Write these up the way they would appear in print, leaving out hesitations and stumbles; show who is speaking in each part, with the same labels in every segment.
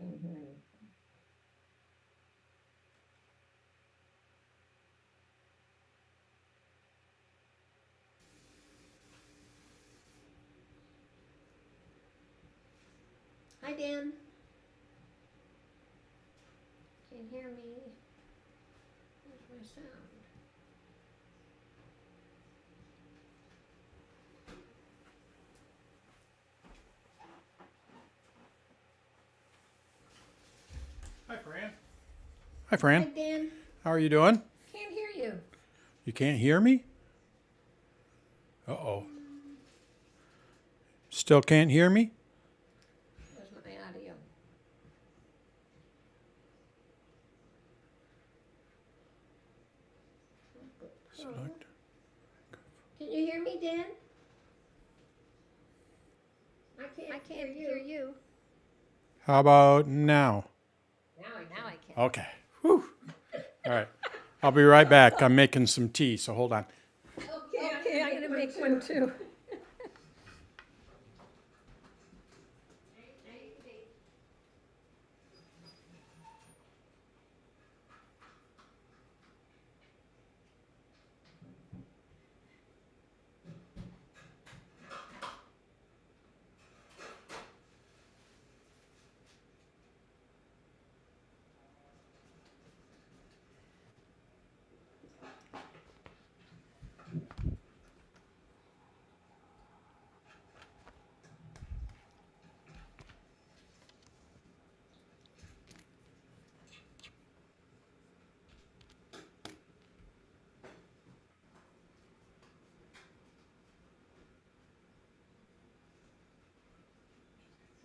Speaker 1: Mhm. Hi, Dan. Can't hear me. Where's my sound?
Speaker 2: Hi, Fran. Hi, Fran.
Speaker 1: Hi, Dan.
Speaker 2: How are you doing?
Speaker 1: Can't hear you.
Speaker 2: You can't hear me? Uh-oh. Still can't hear me?
Speaker 1: Where's my audio?
Speaker 2: Select.
Speaker 1: Can you hear me, Dan? I can't hear you.
Speaker 2: How about now?
Speaker 1: Now I can.
Speaker 2: Okay. Whew. All right. I'll be right back. I'm making some tea, so hold on.
Speaker 1: Okay, I'm gonna make one too.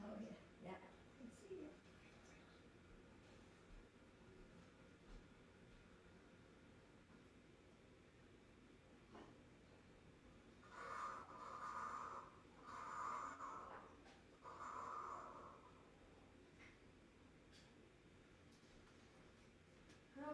Speaker 1: Oh yeah. I can see you. Okay.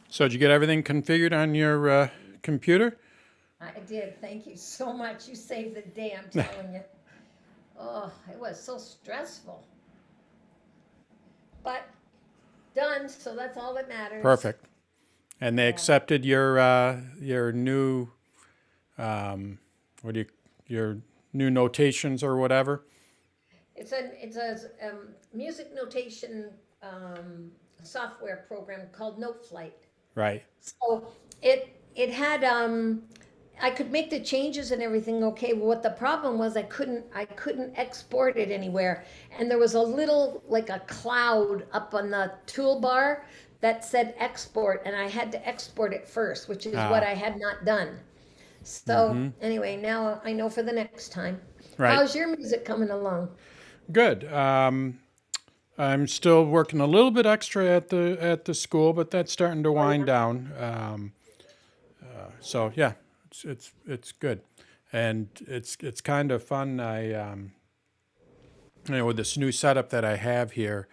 Speaker 2: So did you get everything configured on your computer?
Speaker 1: I did. Thank you so much. You saved the day, I'm telling you. Oh, it was so stressful. But done, so that's all that matters.
Speaker 2: Perfect. And they
Speaker 1: Yeah.
Speaker 2: accepted your new what do you your new notations or whatever?
Speaker 1: It's a music notation software program called NoteFlight.
Speaker 2: Right.
Speaker 1: So it had I could make the changes and everything okay. But what the problem was, I couldn't export it anywhere, and there was a little like a cloud up on the toolbar that said export, and I had to export it first, which is what
Speaker 2: Ah.
Speaker 1: I had not done. So
Speaker 2: Mm-hmm.
Speaker 1: anyway, now I know for the next time.
Speaker 2: Right.
Speaker 1: How's your music coming along?
Speaker 2: Good. I'm still working a little bit extra at the school, but that's starting to
Speaker 1: Oh
Speaker 2: wind
Speaker 1: yeah.
Speaker 2: down. So yeah, it's good, and it's kind of fun. With this new setup that I have here,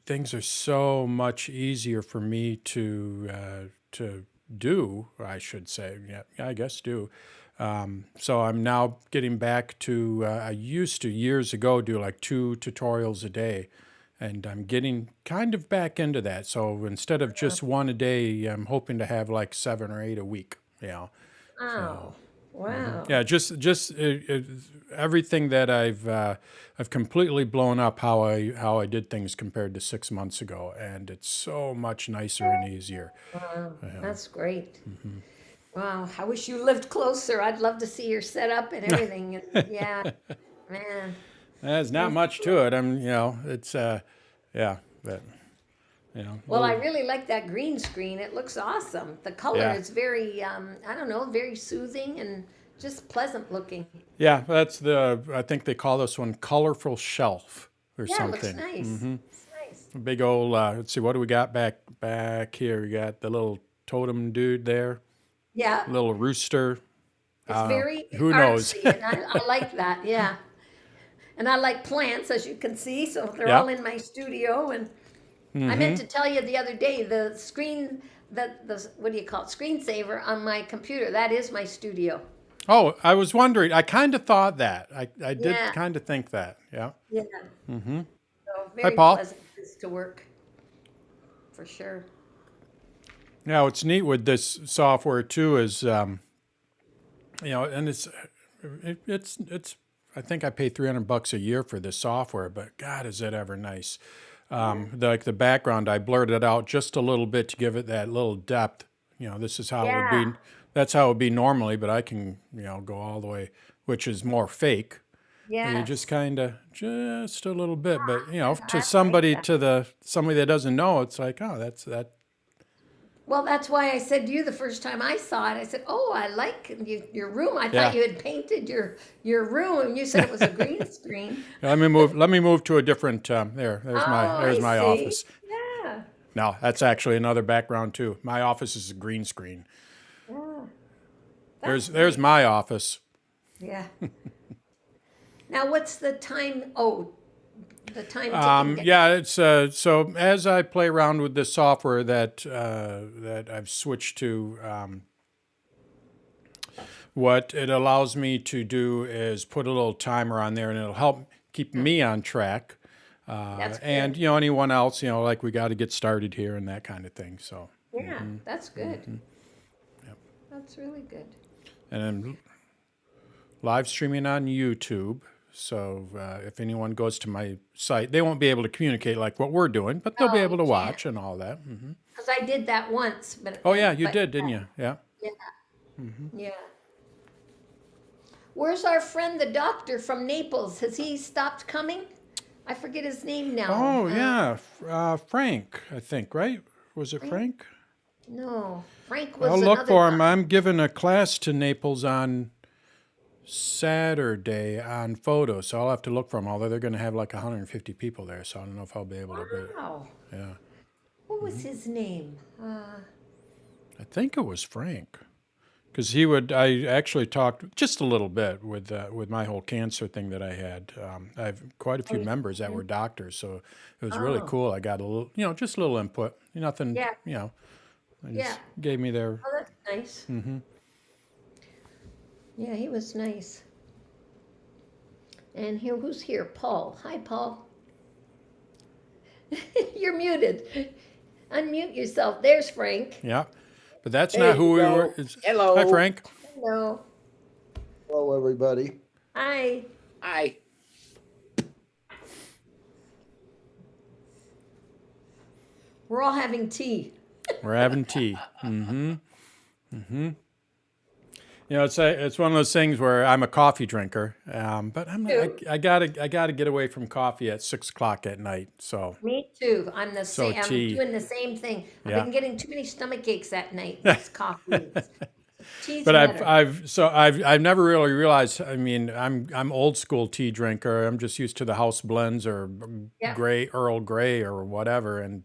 Speaker 2: things are so much easier for me to do. I should say, yeah, I guess do. So I'm now getting back to. I used to years ago do like 2 tutorials a day, and I'm getting kind of back into that. So instead of just one a day, I'm hoping to have like 7 or 8 a week. So
Speaker 1: Wow. Wow.
Speaker 2: yeah, just everything that I've completely blown up how I did things compared to 6 months ago, and it's so much nicer and easier.
Speaker 1: Wow.
Speaker 2: Yeah.
Speaker 1: That's great. Wow. I wish you lived closer. I'd love to see your setup and everything. And yeah, man.
Speaker 2: There's not
Speaker 1: Oh,
Speaker 2: much to it. It's yeah, but
Speaker 1: well, I
Speaker 2: little
Speaker 1: really like that green screen. It looks awesome. The color
Speaker 2: yeah,
Speaker 1: is very, I don't know, very soothing and just pleasant looking.
Speaker 2: yeah. I think they call this one colorful shelf or
Speaker 1: Yeah, it looks
Speaker 2: something.
Speaker 1: nice. It's nice.
Speaker 2: A big old. Let's see, what do we got back here? We got the little totem dude there.
Speaker 1: Yeah,
Speaker 2: little rooster.
Speaker 1: it's
Speaker 2: I don't
Speaker 1: very
Speaker 2: know. Who knows?
Speaker 1: artsy, and I like that. Yeah, and I like plants, as you can see. So they're all
Speaker 2: Yep.
Speaker 1: in my studio. And I meant
Speaker 2: Mm-hmm.
Speaker 1: to tell you the other day, the screen, the what do you call it, screensaver on my computer. That is my studio.
Speaker 2: Oh, I was wondering. I kind of thought that. I did
Speaker 1: Yeah,
Speaker 2: kind of think that. Yeah.
Speaker 1: yeah.
Speaker 2: Mm-hmm.
Speaker 1: So
Speaker 2: Hi,
Speaker 1: very
Speaker 2: Paul.
Speaker 1: pleasant place to work, for sure.
Speaker 2: Yeah, what's neat with this software too is, and it's. I think I pay $300 a year for this software, but God, is it ever nice? Like the background, I blurred it out just a little bit to give it that little depth. This is how it would
Speaker 1: Yeah.
Speaker 2: be. That's how it would be normally, but I can, go all the way, which is more fake. You just
Speaker 1: Yes.
Speaker 2: kind of just a little bit, but to
Speaker 1: I like
Speaker 2: somebody
Speaker 1: that.
Speaker 2: somebody that doesn't know, it's like, oh, that's that.
Speaker 1: Well, that's why I said to you the first time I saw it. I said, "Oh, I like your room. I thought
Speaker 2: Yeah.
Speaker 1: you had painted your room, and you said it was a green screen."
Speaker 2: Let me move to a different. There's my
Speaker 1: Oh, I
Speaker 2: there's my
Speaker 1: see.
Speaker 2: office.
Speaker 1: Yeah.
Speaker 2: No, that's actually another background too. My office is a green screen.
Speaker 1: Yeah.
Speaker 2: There's
Speaker 1: That's
Speaker 2: there's
Speaker 1: nice.
Speaker 2: my office.
Speaker 1: Yeah. Now, what's the time? Oh, the time ticking down.
Speaker 2: Yeah, it's so as I play around with this software that I've switched to, what it allows me to do is put a little timer on there, and it'll help keep me on track.
Speaker 1: That's
Speaker 2: And
Speaker 1: good.
Speaker 2: anyone else, like we got to get started here and that kind of thing. So,
Speaker 1: Yeah, that's good. That's really good.
Speaker 2: and then live streaming on YouTube. So if anyone goes to my site, they won't be able to communicate like what we're doing, but they'll be
Speaker 1: Oh,
Speaker 2: able
Speaker 1: you
Speaker 2: to
Speaker 1: can't,
Speaker 2: watch and all that.
Speaker 1: because I did that once, but
Speaker 2: Oh yeah, you
Speaker 1: but
Speaker 2: did, didn't you? Yeah.
Speaker 1: yeah, yeah. Where's our friend the doctor from Naples? Has he stopped coming? I forget his name now.
Speaker 2: Oh yeah, Frank, I think, right? Was it
Speaker 1: Frank?
Speaker 2: Frank?
Speaker 1: No, Frank
Speaker 2: I'll
Speaker 1: was
Speaker 2: look
Speaker 1: another
Speaker 2: for him.
Speaker 1: doctor.
Speaker 2: I'm giving a class to Naples on Saturday on photo, so I'll have to look for him. Although they're going to have like 150 people there, so I don't know if I'll be able to. But
Speaker 1: Wow.
Speaker 2: yeah,
Speaker 1: What was his name?
Speaker 2: I think it was Frank. Because he would, I actually talked just a little bit with my whole cancer thing that I had. I have quite a
Speaker 1: Oh,
Speaker 2: few members that were doctors, so it was really
Speaker 1: oh,
Speaker 2: cool. I got a little, just a little input. Nothing,
Speaker 1: yeah,
Speaker 2: they
Speaker 1: yeah.
Speaker 2: just gave me their.
Speaker 1: Oh, that's nice. Yeah, he was nice. And here, who's here? Paul. Hi, Paul. You're muted. Unmute yourself. There's Frank.
Speaker 2: Yeah, but that's
Speaker 3: There
Speaker 2: not
Speaker 3: you
Speaker 2: who we were.
Speaker 3: go.
Speaker 2: Hi,
Speaker 3: Hello.
Speaker 2: Frank.
Speaker 1: Hello.
Speaker 3: Hello, everybody.
Speaker 1: Hi.
Speaker 3: Hi.
Speaker 1: We're all having tea.
Speaker 2: We're having tea. It's one of those things where I'm a coffee drinker, but
Speaker 1: Too.
Speaker 2: I gotta get away from coffee at 6 o'clock at night. So
Speaker 1: Me too. I'm the
Speaker 2: so
Speaker 1: same. I'm
Speaker 2: tea.
Speaker 1: doing the same thing. I've
Speaker 2: Yeah.
Speaker 1: been getting too many stomach aches at night. These coffees. Tea's
Speaker 2: But I've
Speaker 1: better.
Speaker 2: I've so I've never really realized. I mean, I'm old school tea drinker. I'm just used to the house blends or
Speaker 1: Yeah.
Speaker 2: gray Earl Grey or whatever. And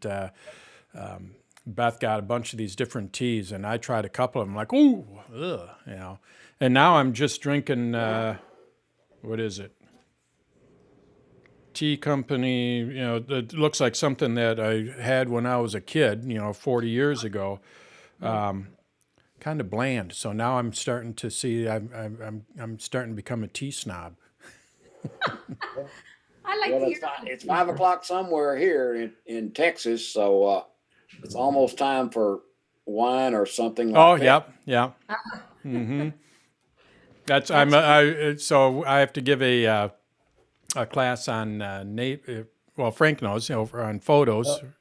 Speaker 2: Beth got a bunch of these different teas, and I tried a couple of them. Like, ooh, ugh. And now I'm just drinking. What is it? Tea company. It looks like something that I had when I was a kid. 40 years ago. Kind of bland. So now I'm starting to see. I'm starting to become a tea snob.
Speaker 1: I like
Speaker 3: Well,
Speaker 1: the
Speaker 3: it's 5 o'clock somewhere here in Texas, so it's almost time for wine or something
Speaker 2: Oh,
Speaker 3: like that.
Speaker 2: yep, yeah.
Speaker 1: That's
Speaker 2: So I have to give a class on well, Frank knows, on photos
Speaker 3: Yep.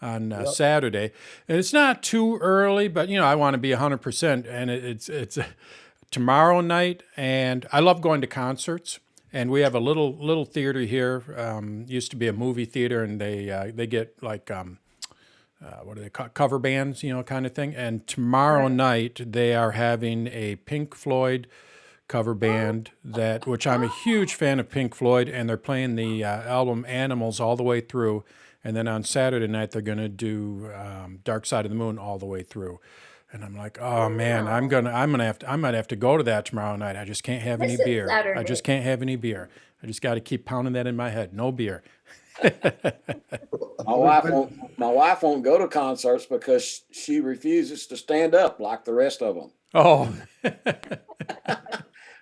Speaker 2: on
Speaker 3: Yep.
Speaker 2: Saturday, and it's not too early, but I want to be 100%, and it's tomorrow night, and I love going to concerts. And we have a little theater here. Used to be a movie theater, and they get like what do they call cover bands, kind of thing. And tomorrow night they are having a Pink Floyd cover band which I'm a huge fan of Pink Floyd, and they're playing the album Animals all the way through. And then on Saturday night they're going to do Dark Side of the Moon all the way through. And I'm like, oh man, I might have to go to that tomorrow night. I just can't have any
Speaker 1: This is
Speaker 2: beer. I
Speaker 1: Saturday.
Speaker 2: just can't have any beer. I just got to keep pounding that in my head. No beer.
Speaker 3: My wife won't go to concerts because she refuses to stand up like the rest of them.
Speaker 2: Oh,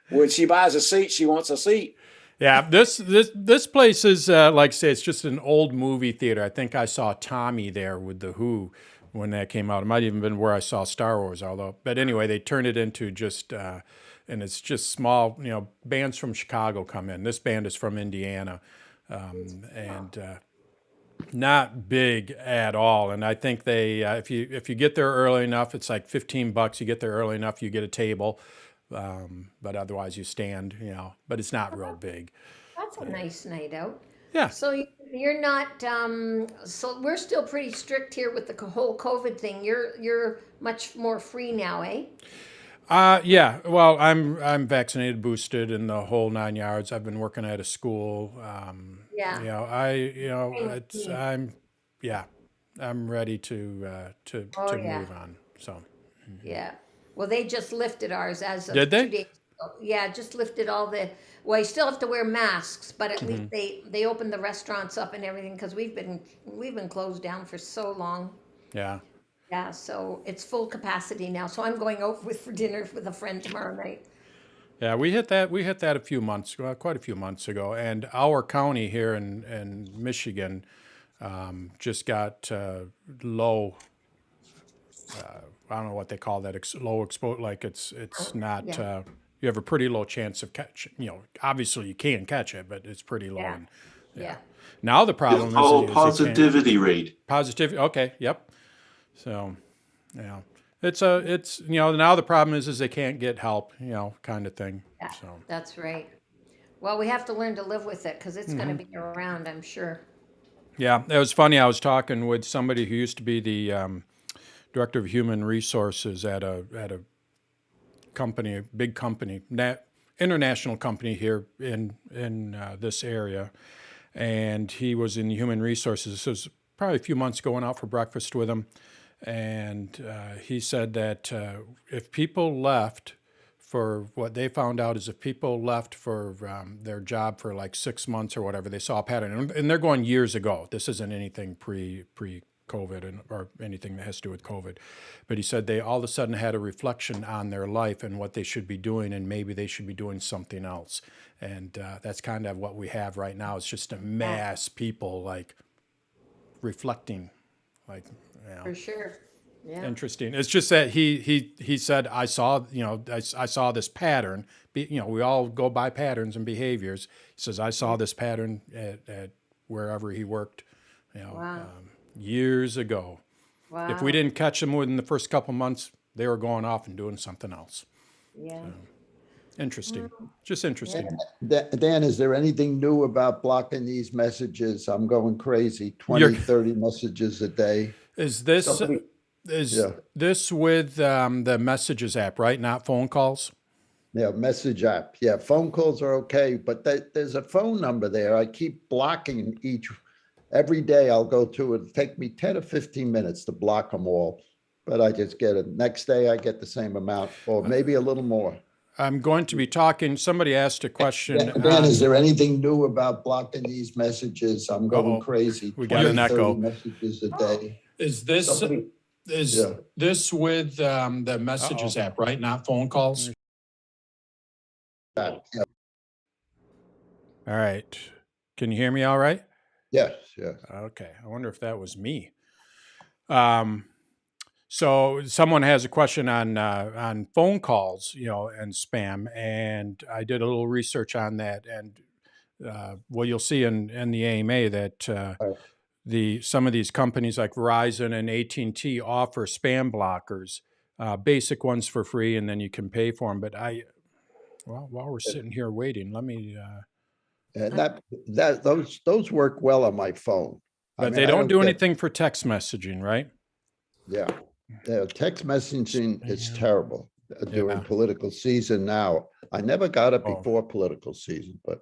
Speaker 3: When she buys a seat, she wants a seat.
Speaker 2: yeah. This place is like I say, it's just an old movie theater. I think I saw Tommy there with the Who when that came out. It might even been where I saw Star Wars, but anyway, they turned it into just, and it's just small. Bands from Chicago come in. This band is from Indiana, and not big at all. And I think they, if you get there early enough, it's like $15. You get there early enough, you get a table. But otherwise you stand, but it's not real big.
Speaker 1: That's a nice night out.
Speaker 2: Yeah.
Speaker 1: So you're not, so we're still pretty strict here with the whole COVID thing. You're much more free now, eh?
Speaker 2: Yeah. Well, I'm vaccinated, boosted, and the whole 9 yards. I've been working at a school.
Speaker 1: Yeah.
Speaker 2: I'm ready to
Speaker 1: Oh, yeah.
Speaker 2: move on. So.
Speaker 1: Yeah. Well, they just lifted ours as of
Speaker 2: Did they?
Speaker 1: 2 days ago. Yeah, just lifted all well, you still have to wear masks, but at least they opened the restaurants up and everything because we've been closed down for so long.
Speaker 2: Yeah.
Speaker 1: Yeah, so it's full capacity now. So I'm going out for dinner with a friend tomorrow night.
Speaker 2: Yeah, we hit that quite a few months ago, and our county here in Michigan just got low. I don't know what they call that. Low expo. Like it's not.
Speaker 1: Yeah.
Speaker 2: You have a pretty low chance of catch. Obviously you can catch it, but it's pretty low.
Speaker 1: Yeah.
Speaker 2: And,
Speaker 1: Yeah.
Speaker 2: Now the problem
Speaker 4: It's called
Speaker 2: is you
Speaker 4: positivity rate.
Speaker 2: positivity. Okay. Yep. So, yeah, it's now the problem is they can't get help. Kind of thing.
Speaker 1: Yeah,
Speaker 2: So.
Speaker 1: that's right. Well, we have to learn to live with it because it's going to be around, I'm sure.
Speaker 2: Yeah, it was funny. I was talking with somebody who used to be the director of human resources at a company, a big company, international company here in this area, and he was in human resources. This was probably a few months ago. Went out for breakfast with him, and he said that if people left for what they found out is if people left for their job for like 6 months or whatever, they saw a pattern, and they're going years ago. This isn't anything pre-COVID or anything that has to do with COVID, but he said they all of a sudden had a reflection on their life and what they should be doing, and maybe they should be doing something else. And that's kind of what we have right now. It's just a mass people like reflecting, like
Speaker 1: For sure. Yeah.
Speaker 2: Interesting. It's just that he said I saw I saw this pattern. We all go by patterns and behaviors. He says I saw this pattern at wherever he worked,
Speaker 1: Wow.
Speaker 2: years ago.
Speaker 1: Wow.
Speaker 2: If we didn't catch them within the first couple months, they were going off and doing something else.
Speaker 1: Yeah.
Speaker 2: Interesting. Just interesting.
Speaker 5: Dan, is there anything new about blocking these messages? I'm going crazy, 20, 30 messages a day.
Speaker 2: Is this
Speaker 5: Somebody- Yeah.
Speaker 2: this with the Messages app, right? Not phone calls?
Speaker 5: Yeah, message app. Yeah, phone calls are okay, but there's a phone number there. I keep blocking every day I'll go to it. It'll take me 10 or 15 minutes to block them all, but I just get it. Next day I get the same amount or maybe a little more.
Speaker 2: I'm going to be talking, somebody asked a question.
Speaker 5: Dan, is there anything new about blocking these messages? I'm going
Speaker 2: Uh-oh.
Speaker 5: crazy.
Speaker 2: We got an
Speaker 5: 20, 30
Speaker 2: echo.
Speaker 5: messages a day.
Speaker 2: Is this
Speaker 5: Somebody-
Speaker 2: is
Speaker 5: Yeah.
Speaker 2: this with the Messages app, right? Not phone calls?
Speaker 5: Yeah.
Speaker 2: All right. Can you hear me all right?
Speaker 5: Yes, yes.
Speaker 2: Okay. I wonder if that was me. So someone has a question on phone calls, and spam, and I did a little research on that, and well, you'll see in the AMA that some of these companies like Verizon and AT&T offer spam blockers, basic ones for free, and then you can pay for them. But while we're sitting here waiting, let me.
Speaker 5: And those work well on my phone.
Speaker 2: But they don't do anything for text messaging, right?
Speaker 5: Yeah. Text messaging is terrible during political season now. I never got it before political season, but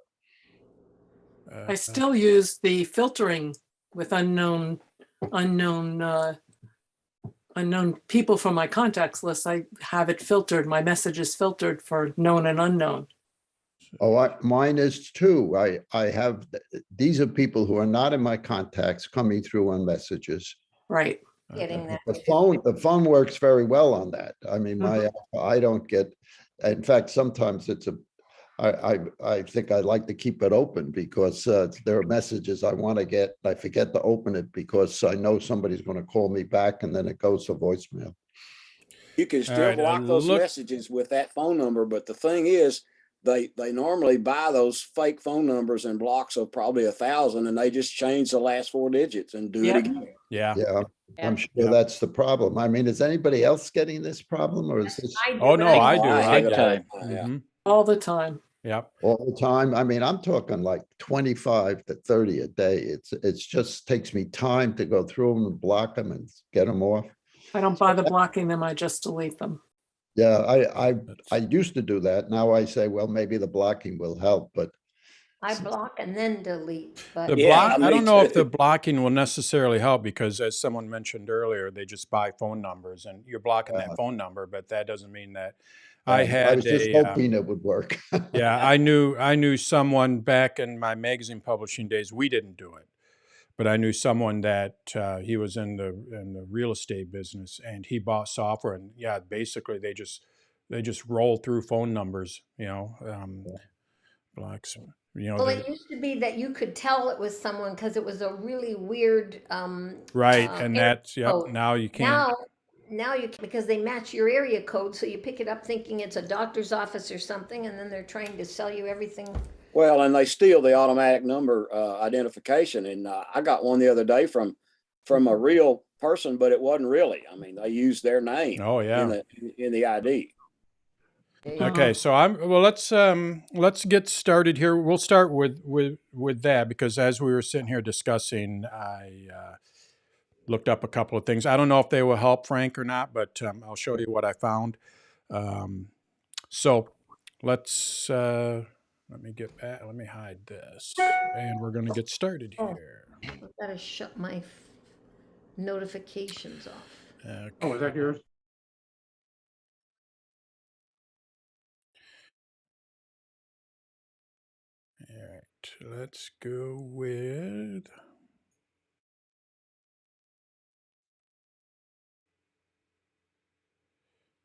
Speaker 6: I still use the filtering with unknown unknown people from my contacts list, I have it filtered. My message is filtered for known and unknown.
Speaker 5: Oh, mine is too. I have, these are people who are not in my contacts coming through on messages.
Speaker 6: Right.
Speaker 1: Getting that.
Speaker 5: The phone works very well on that. I mean, I don't get, in fact, sometimes I think I like to keep it open because there are messages I want to get. I forget to open it because I know somebody's going to call me back and then it goes to voicemail.
Speaker 3: You can still
Speaker 2: right,
Speaker 3: block those messages with that phone number, but the thing is, they normally buy those fake phone numbers in blocks of probably 1,000, and they just change the last 4 digits and do it
Speaker 6: Yep.
Speaker 3: again.
Speaker 2: Yeah.
Speaker 5: Yeah, I'm
Speaker 1: Yeah.
Speaker 5: sure that's the problem. I mean, is anybody else getting this problem or is this
Speaker 1: I do
Speaker 2: Oh,
Speaker 1: it.
Speaker 2: no, I do.
Speaker 3: I have
Speaker 4: Big
Speaker 3: it all
Speaker 4: time.
Speaker 3: the time, yeah.
Speaker 2: Mhm.
Speaker 6: All the time.
Speaker 2: Yep.
Speaker 5: all the time? I mean, I'm talking like 25 to 30 a day. It's just takes me time to go through them and block them and get them off.
Speaker 6: I don't bother blocking them. I just delete them.
Speaker 5: Yeah, I used to do that. Now I say, well, maybe the blocking will help, but
Speaker 1: I block and then delete, but
Speaker 2: The
Speaker 3: Yeah,
Speaker 2: block,
Speaker 3: me
Speaker 2: I don't know if
Speaker 3: too.
Speaker 2: the blocking will necessarily help because as someone mentioned earlier, they just buy phone numbers and you're blocking that phone number, but that doesn't mean that I
Speaker 5: I
Speaker 2: had
Speaker 5: was just
Speaker 2: a,
Speaker 5: hoping it would work.
Speaker 2: yeah, I knew someone back in my magazine publishing days. We didn't do it, but I knew someone that he was in the real estate business and he bought software and yeah, basically they just roll through phone numbers, blocks,
Speaker 1: well, it used to be that you could tell it was someone because it was a really weird
Speaker 2: right, and
Speaker 1: area
Speaker 2: that's yep.
Speaker 1: code.
Speaker 2: Now you can't.
Speaker 1: Now you can, because they match your area code, so you pick it up thinking it's a doctor's office or something, and then they're trying to sell you everything.
Speaker 3: Well, and they steal the automatic number identification. And I got one the other day from a real person, but it wasn't really. I mean, they used their name
Speaker 2: Oh yeah.
Speaker 3: in the ID.
Speaker 2: Okay, so let's get started here. We'll start with that because as we were sitting here discussing, I looked up a couple of things. I don't know if they will help Frank or not, but I'll show you what I found. So let's let me get back. Let me hide this, and we're going to get started here.
Speaker 1: I've got to shut my notifications off.
Speaker 2: Okay.
Speaker 7: Oh, is that yours?
Speaker 2: All right, let's go with.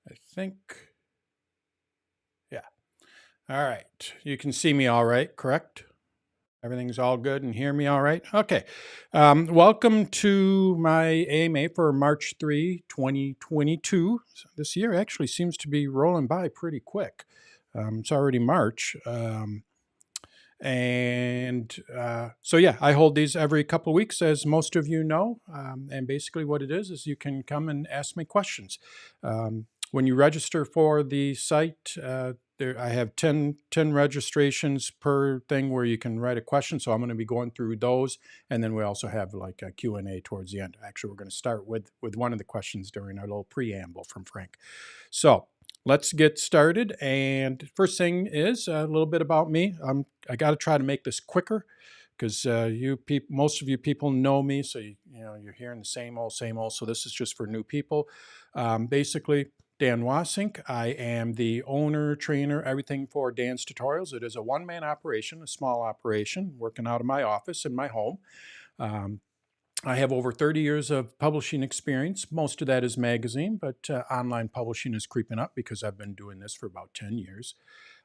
Speaker 2: I think, yeah. All right. You can see me all right, correct? Everything's all good and hear me all right? Okay. Welcome to my AMA for March 3, 2022. This year actually seems to be rolling by pretty quick. It's already March. So yeah, I hold these every couple of weeks, as most of you know. And basically what it is you can come and ask me questions. When you register for the site, I have 10 registrations per thing where you can write a question. So I'm going to be going through those. And then we also have like a Q&A towards the end. Actually, we're going to start with one of the questions during our little preamble from Frank. So let's get started. And first thing is a little bit about me. I got to try to make this quicker because most of you people know me. So you're hearing the same old. So this is just for new people. Basically, Dan Wasink. I am the owner, trainer, everything for Dan's Tutorials. It is a one-man operation, a small operation, working out of my office in my home. I have over 30 years of publishing experience. Most of that is magazine, but online publishing is creeping up because I've been doing this for about 10 years.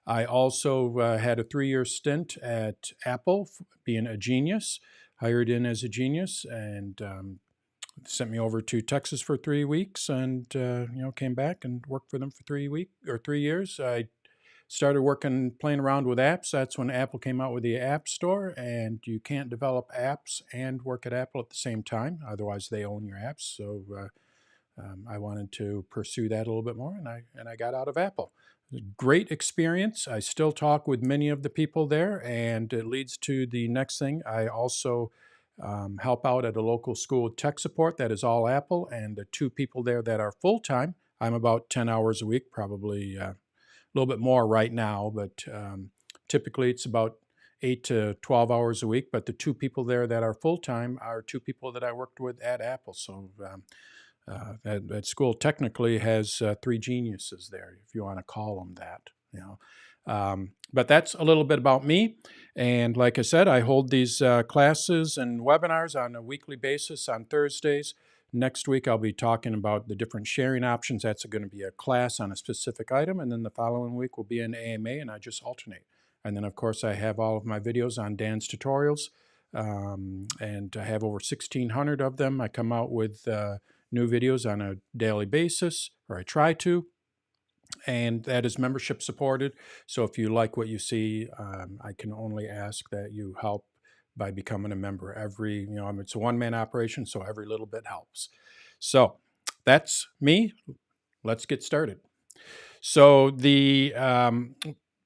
Speaker 2: I also had a 3-year stint at Apple, being a genius, hired in as a genius, and sent me over to Texas for 3 weeks and, came back and worked for them for 3 years. I started playing around with apps. That's when Apple came out with the App Store, and you can't develop apps and work at Apple at the same time. Otherwise, they own your apps. So I wanted to pursue that a little bit more, and I got out of Apple. Great experience. I still talk with many of the people there, and it leads to the next thing. I also help out at a local school with tech support that is all Apple, and the 2 people there that are full-time, I'm about 10 hours a week, probably a little bit more right now, but typically it's about 8 to 12 hours a week. But the 2 people there that are full-time are 2 people that I worked with at Apple. So That school technically has three geniuses there, if you want to call them that. You know, but that's a little bit about me. And like I said, I hold these classes and webinars on a weekly basis on Thursdays. Next week, I'll be talking about the different sharing options. That's going to be a class on a specific item. And then the following week will be an AMA, and I just alternate. And then, of course, I have all of my videos on Dan's tutorials. And I have over 1,600 of them. I come out with new videos on a daily basis, or I try to. And that is membership supported. So if you like what you see, I can only ask that you help by becoming a member. It's a one-man operation, so every little bit helps. So that's me. Let's get started. So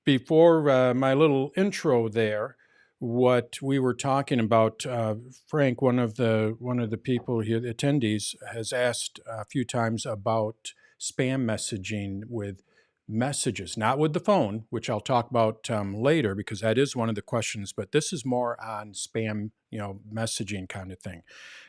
Speaker 2: before my little intro there, what we were talking about, Frank, one of the people here, the attendees, has asked a few times about spam messaging with messages, not with the phone, which I'll talk about later, because that is one of the questions, but this is more on spam, messaging kind of thing.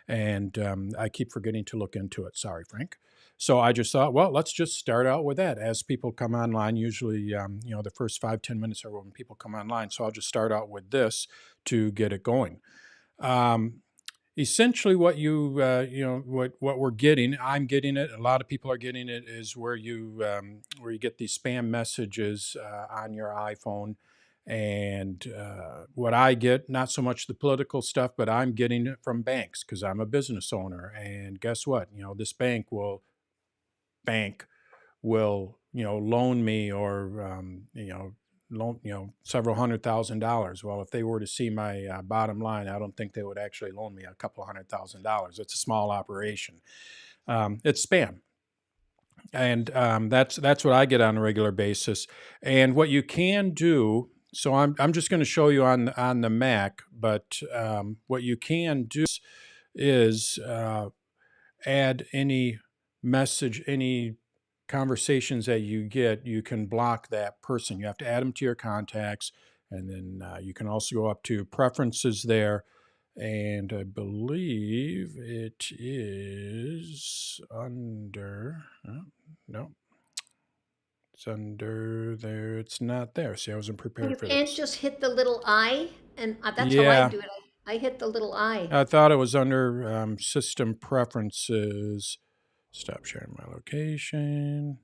Speaker 2: And I keep forgetting to look into it. Sorry, Frank. So I just thought, well, let's just start out with that. As people come online, usually, the first 5-10 minutes are when people come online. So I'll just start out with this to get it going. Essentially, what what we're getting, I'm getting it, a lot of people are getting it, is where you get these spam messages on your iPhone. And what I get, not so much the political stuff, but I'm getting it from banks because I'm a business owner. And guess what? This bank will loan me, or loan several $100,000. Well, if they were to see my bottom line, I don't think they would actually loan me a couple $100,000. It's a small operation. It's spam. And that's what I get on a regular basis. And what you can do, so I'm just going to show you on the Mac, but what you can do is add any message, any conversations that you get, you can block that person. You have to add them to your contacts, and then you can also go up to preferences there. And I believe it is under, no, it's under there. It's not there. See, I wasn't
Speaker 1: You
Speaker 2: prepared for
Speaker 1: can't
Speaker 2: this.
Speaker 1: just hit the little I, and that's how I
Speaker 2: Yeah,
Speaker 1: do it. I hit the little I.
Speaker 2: I thought it was under system preferences. Stop sharing my location.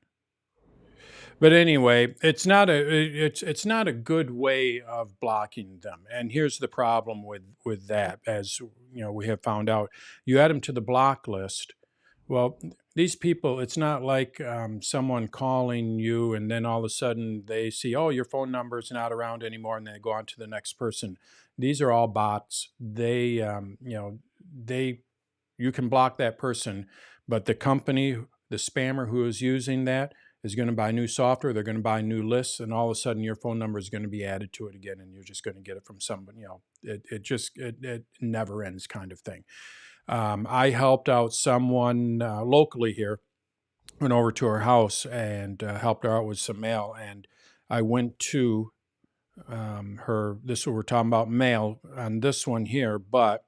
Speaker 2: But anyway, it's not a good way of blocking them. And here's the problem with that, as we have found out. You add them to the block list. Well, these people, it's not like someone calling you and then all of a sudden they see, oh, your phone number is not around anymore, and then they go on to the next person. These are all bots. You can block that person, but the company, the spammer who is using that, is going to buy new software. They're going to buy new lists, and all of a sudden your phone number is going to be added to it again, and you're just going to get it from somebody. It never ends, kind of thing. I helped out someone locally here, went over to her house and helped her out with some mail, and I went to this, we're talking about mail on this one here, but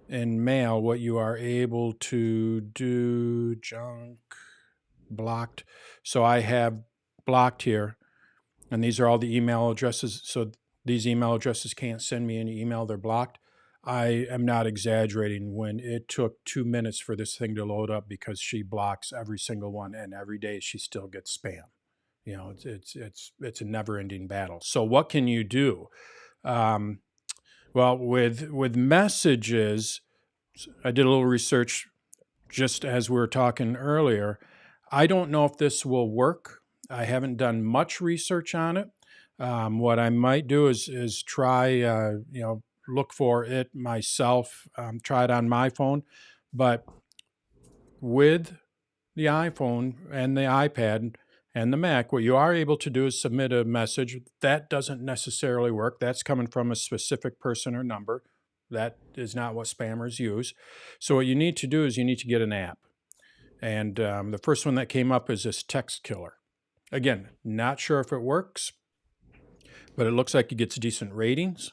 Speaker 2: in mail, what you are able to do, junk, blocked. So I have blocked here, and these are all the email addresses. So these email addresses can't send me any email. They're blocked. I am not exaggerating when it took 2 minutes for this thing to load up, because she blocks every single one, and every day she still gets spam. It's a never-ending battle. So what can you do? Well, with messages, I did a little research just as we were talking earlier. I don't know if this will work. I haven't done much research on it. What I might do is try, look for it myself, try it on my phone. But with the iPhone and the iPad and the Mac, what you are able to do is submit a message. That doesn't necessarily work. That's coming from a specific person or number. That is not what spammers use. So what you need to do is you need to get an app. And the first one that came up is this Text Killer. Again, not sure if it works, but it looks like it gets decent ratings.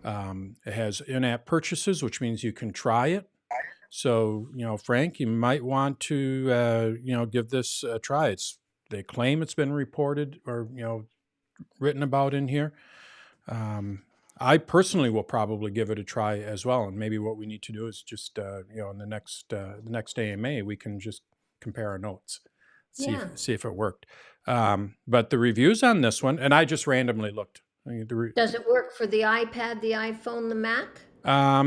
Speaker 2: It has in-app purchases, which means you can try it. So, Frank, you might want to, give this a try. They claim it's been reported or, written about in here. I personally will probably give it a try as well. And maybe what we need to do is just, in the next AMA, we can just compare our notes,
Speaker 1: Yeah.
Speaker 2: see if it worked. But the reviews on this one, and I just randomly looked.
Speaker 1: Does it work for the iPad, the iPhone, the Mac?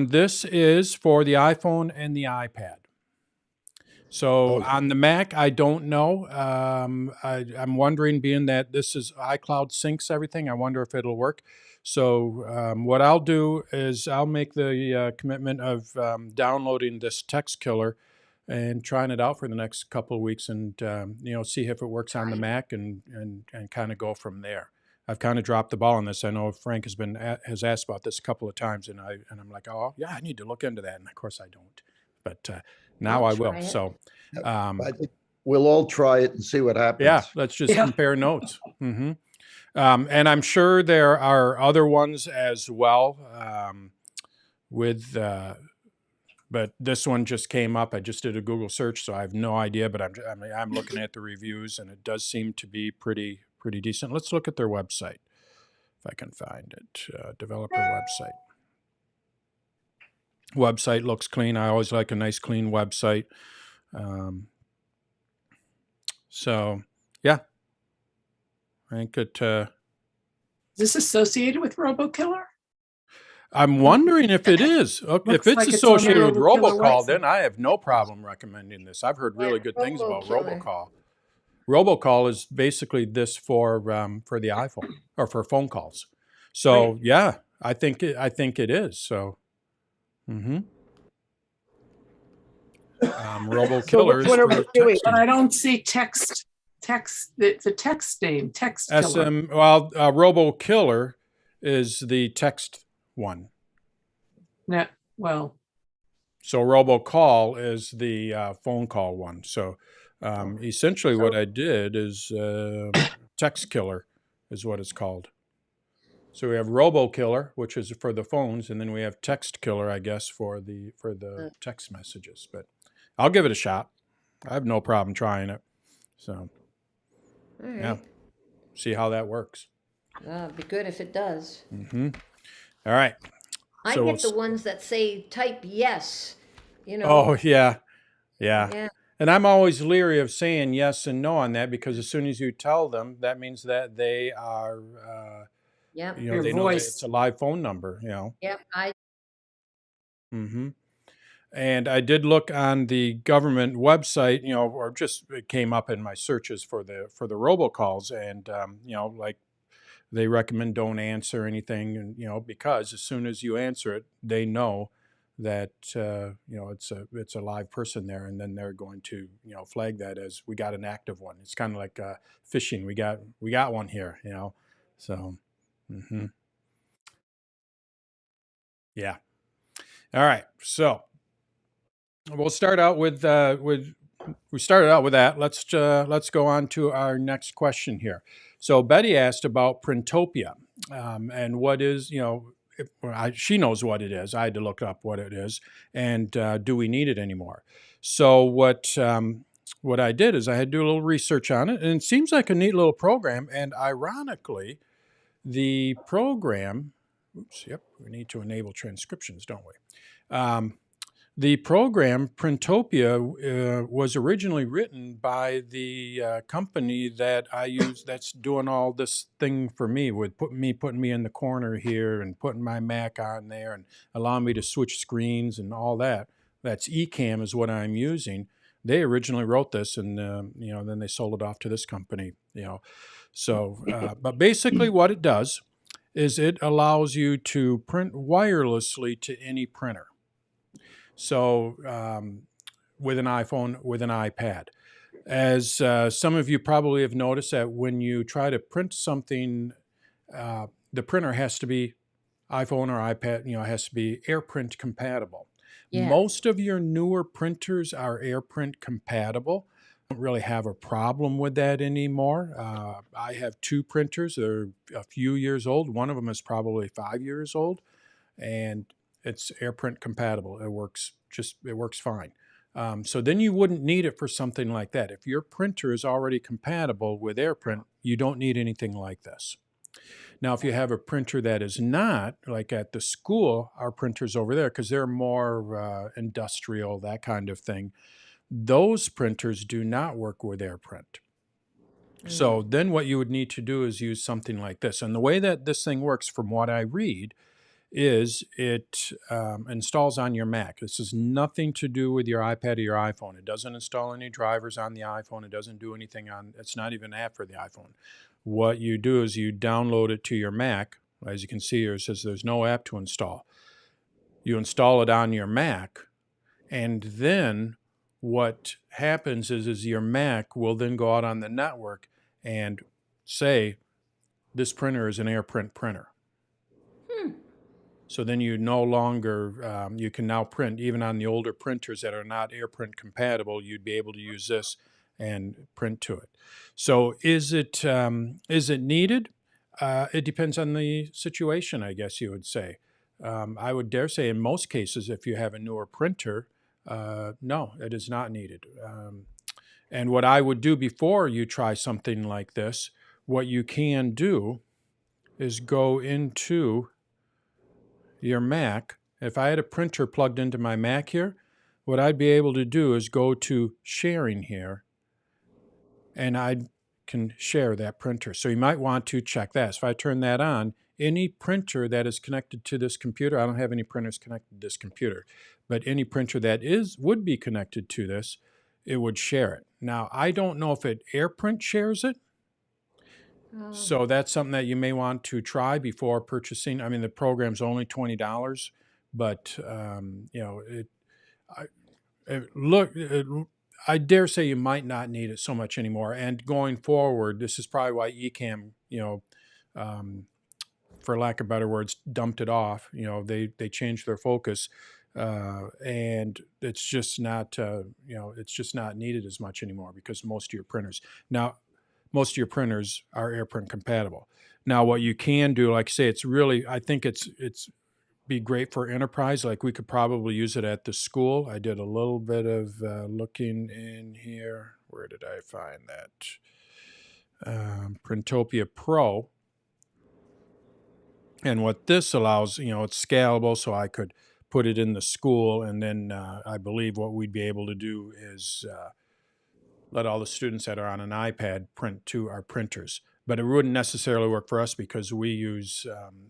Speaker 2: This is for the iPhone and the iPad. So
Speaker 5: Oh.
Speaker 2: on the Mac, I don't know. I'm wondering, being that this is iCloud syncs everything, I wonder if it'll work. So what I'll do is I'll make the commitment of downloading this text killer and trying it out for the next couple of weeks, and see if it works on the Mac, and kind of go from there. I've kind of dropped the ball on this. I know Frank has asked about this a couple of times, and I'm like, oh yeah, I need to look into that, and of course I don't. But now I will.
Speaker 1: try it.
Speaker 2: So,
Speaker 5: I think we'll all try it and see what happens.
Speaker 2: yeah, let's just compare notes. And I'm sure there are other ones as well. But this one just came up. I just did a Google search, so I have no idea. But I'm looking at the reviews, and it does seem to be pretty decent. Let's look at their website, if I can find it. Developer website. Website looks clean. I always like a nice, clean website. So, yeah, I think it.
Speaker 6: Is this associated with RoboKiller?
Speaker 2: I'm wondering if it is. If
Speaker 6: Looks
Speaker 2: it's
Speaker 6: like it's on the
Speaker 2: associated with
Speaker 6: RoboKiller
Speaker 2: robocall,
Speaker 6: website.
Speaker 2: then I have no problem recommending this. I've heard really good things about
Speaker 1: RoboKiller.
Speaker 2: robocall. Robocall is basically this for the iPhone or for phone calls. So
Speaker 6: Right.
Speaker 2: yeah, I think it is. So, RoboKiller is
Speaker 6: What are
Speaker 2: for
Speaker 6: we doing? But I
Speaker 2: texting.
Speaker 6: don't see text. It's a text name. Text killer.
Speaker 2: RoboKiller is the text one.
Speaker 6: No, well,
Speaker 2: So robocall is the phone call one. So essentially what I did is text killer is what it's called. So we have robokiller, which is for the phones, and then we have text killer, I guess, for the text messages. But I'll give it a shot. I have no problem trying it. So
Speaker 1: All right.
Speaker 2: yeah, see how that works.
Speaker 1: It'd be good if it does.
Speaker 2: All right.
Speaker 1: I
Speaker 2: So
Speaker 1: get the ones that say type yes,
Speaker 2: Oh yeah.
Speaker 1: Yeah.
Speaker 2: And I'm always leery of saying yes and no on that, because as soon as you tell them, that means that they are,
Speaker 1: Yep.
Speaker 6: Your
Speaker 2: they know that
Speaker 6: voice.
Speaker 2: it's a live phone number,
Speaker 1: Yep.
Speaker 2: And I did look on the government website, or just it came up in my searches for the robocalls, and like they recommend don't answer anything, and because as soon as you answer it, they know that it's a live person there, and then they're going to flag that as we got an active one. It's kind of like phishing. We got one here, So, yeah. All right. So we'll start out with we started out with that. Let's go on to our next question here. So Betty asked about Printopia, and what is she knows what it is. I had to look up what it is, and do we need it anymore? So what I did is I had to do a little research on it, and it seems like a neat little program. And ironically, the program. Oops. Yep. We need to enable transcriptions, don't we? The program Printopia was originally written by the company that I use that's doing all this thing for me, with putting me in the corner here and putting my Mac on there and allowing me to switch screens and all that. That's Ecamm is what I'm using. They originally wrote this, and then they sold it off to this company. So but basically what it does is it allows you to print wirelessly to any printer. So with an iPhone, with an iPad. As some of you probably have noticed, that when you try to print something, the printer has to be iPhone or iPad, has to be AirPrint compatible.
Speaker 1: Yeah.
Speaker 2: Most of your newer printers are AirPrint compatible. I don't really have a problem with that anymore. I have two printers. They're a few years old. One of them is probably 5 years old. And it's AirPrint compatible. It works fine. So then you wouldn't need it for something like that. If your printer is already compatible with AirPrint, you don't need anything like this. Now, if you have a printer that is not, like at the school, our printers over there, because they're more industrial, that kind of thing, those printers do not work with AirPrint. So then what you would need to do is use something like this. And the way that this thing works, from what I read, is it installs on your Mac. This has nothing to do with your iPad or your iPhone. It doesn't install any drivers on the iPhone. It doesn't do anything on, it's not even an app for the iPhone. What you do is you download it to your Mac. As you can see here, it says there's no app to install. You install it on your Mac, and then what happens is your Mac will then go out on the network and say, this printer is an AirPrint printer. So then you no longer, you can now print, even on the older printers that are not AirPrint compatible, you'd be able to use this and print to it. So is it needed? It depends on the situation, I guess you would say. I would dare say in most cases, if you have a newer printer, no, it is not needed. And what I would do before you try something like this, what you can do is go into your Mac. If I had a printer plugged into my Mac here, what I'd be able to do is go to sharing here, and I can share that printer. So you might want to check that. So if I turn that on, any printer that is connected to this computer, I don't have any printers connected to this computer, but any printer that would be connected to this, it would share it. Now, I don't know if AirPrint shares it. So that's something that you may want to try before purchasing. I mean, the program's only $20, but I dare say you might not need it so much anymore. And going forward, this is probably why Ecamm, for lack of better words, dumped it off. They changed their focus, and it's just not needed as much anymore because most of your printers are AirPrint compatible. Now, what you can do, like I say, I think it's be great for enterprise. Like we could probably use it at the school. I did a little bit of looking in here. Where did I find that? Printopia Pro. And what this allows, it's scalable, so I could put it in the school, and then I believe what we'd be able to do is let all the students that are on an iPad print to our printers. But it wouldn't necessarily work for us because we use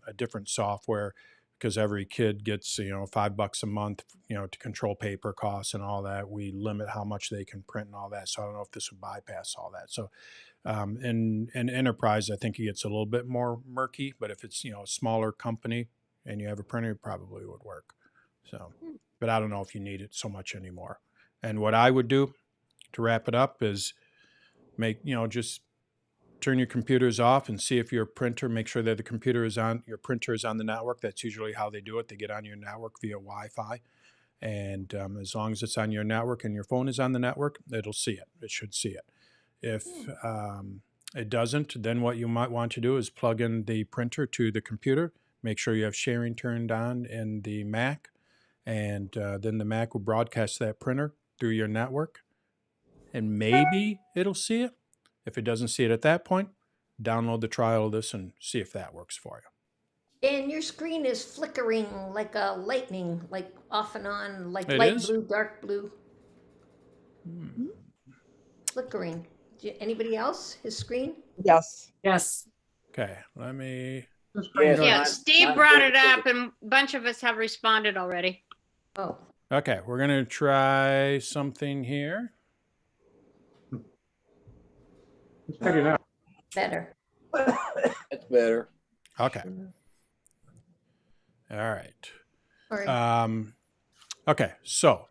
Speaker 2: a different software, because every kid gets, $5 a month, to control paper costs and all that. We limit how much they can print and all that. So I don't know if this would bypass all that. So in enterprise, I think it gets a little bit more murky, but if it's, a smaller company and you have a printer, it probably would work. So, but I don't know if you need it so much anymore. And what I would do to wrap it up is just turn your computers off and see if your printer, make sure that your printer is on the network. That's usually how they do it. They get on your network via Wi-Fi. And as long as it's on your network and your phone is on the network, it'll see it. It should see it. If it doesn't, then what you might want to do is plug in the printer to the computer. Make sure you have sharing turned on in the Mac. And then the Mac will broadcast that printer through your network. And maybe it'll see it. If it doesn't see it at that point, download the trial of this and see if that works for you.
Speaker 1: And your screen is flickering like a lightning, like off and on, like
Speaker 2: It
Speaker 1: light
Speaker 2: is?
Speaker 1: blue, dark blue. Flickering. Anybody else? His screen?
Speaker 4: Yes.
Speaker 6: Yes.
Speaker 2: Okay, let me.
Speaker 3: Yes,
Speaker 7: Yeah,
Speaker 3: mine-
Speaker 7: Steve
Speaker 3: mine
Speaker 7: brought
Speaker 3: too.
Speaker 7: it up and a bunch of us have responded already.
Speaker 1: Oh,
Speaker 2: Okay, we're going to try something here.
Speaker 6: Check it out.
Speaker 1: better.
Speaker 3: That's better.
Speaker 2: Okay. All right.
Speaker 1: Or
Speaker 2: Okay, so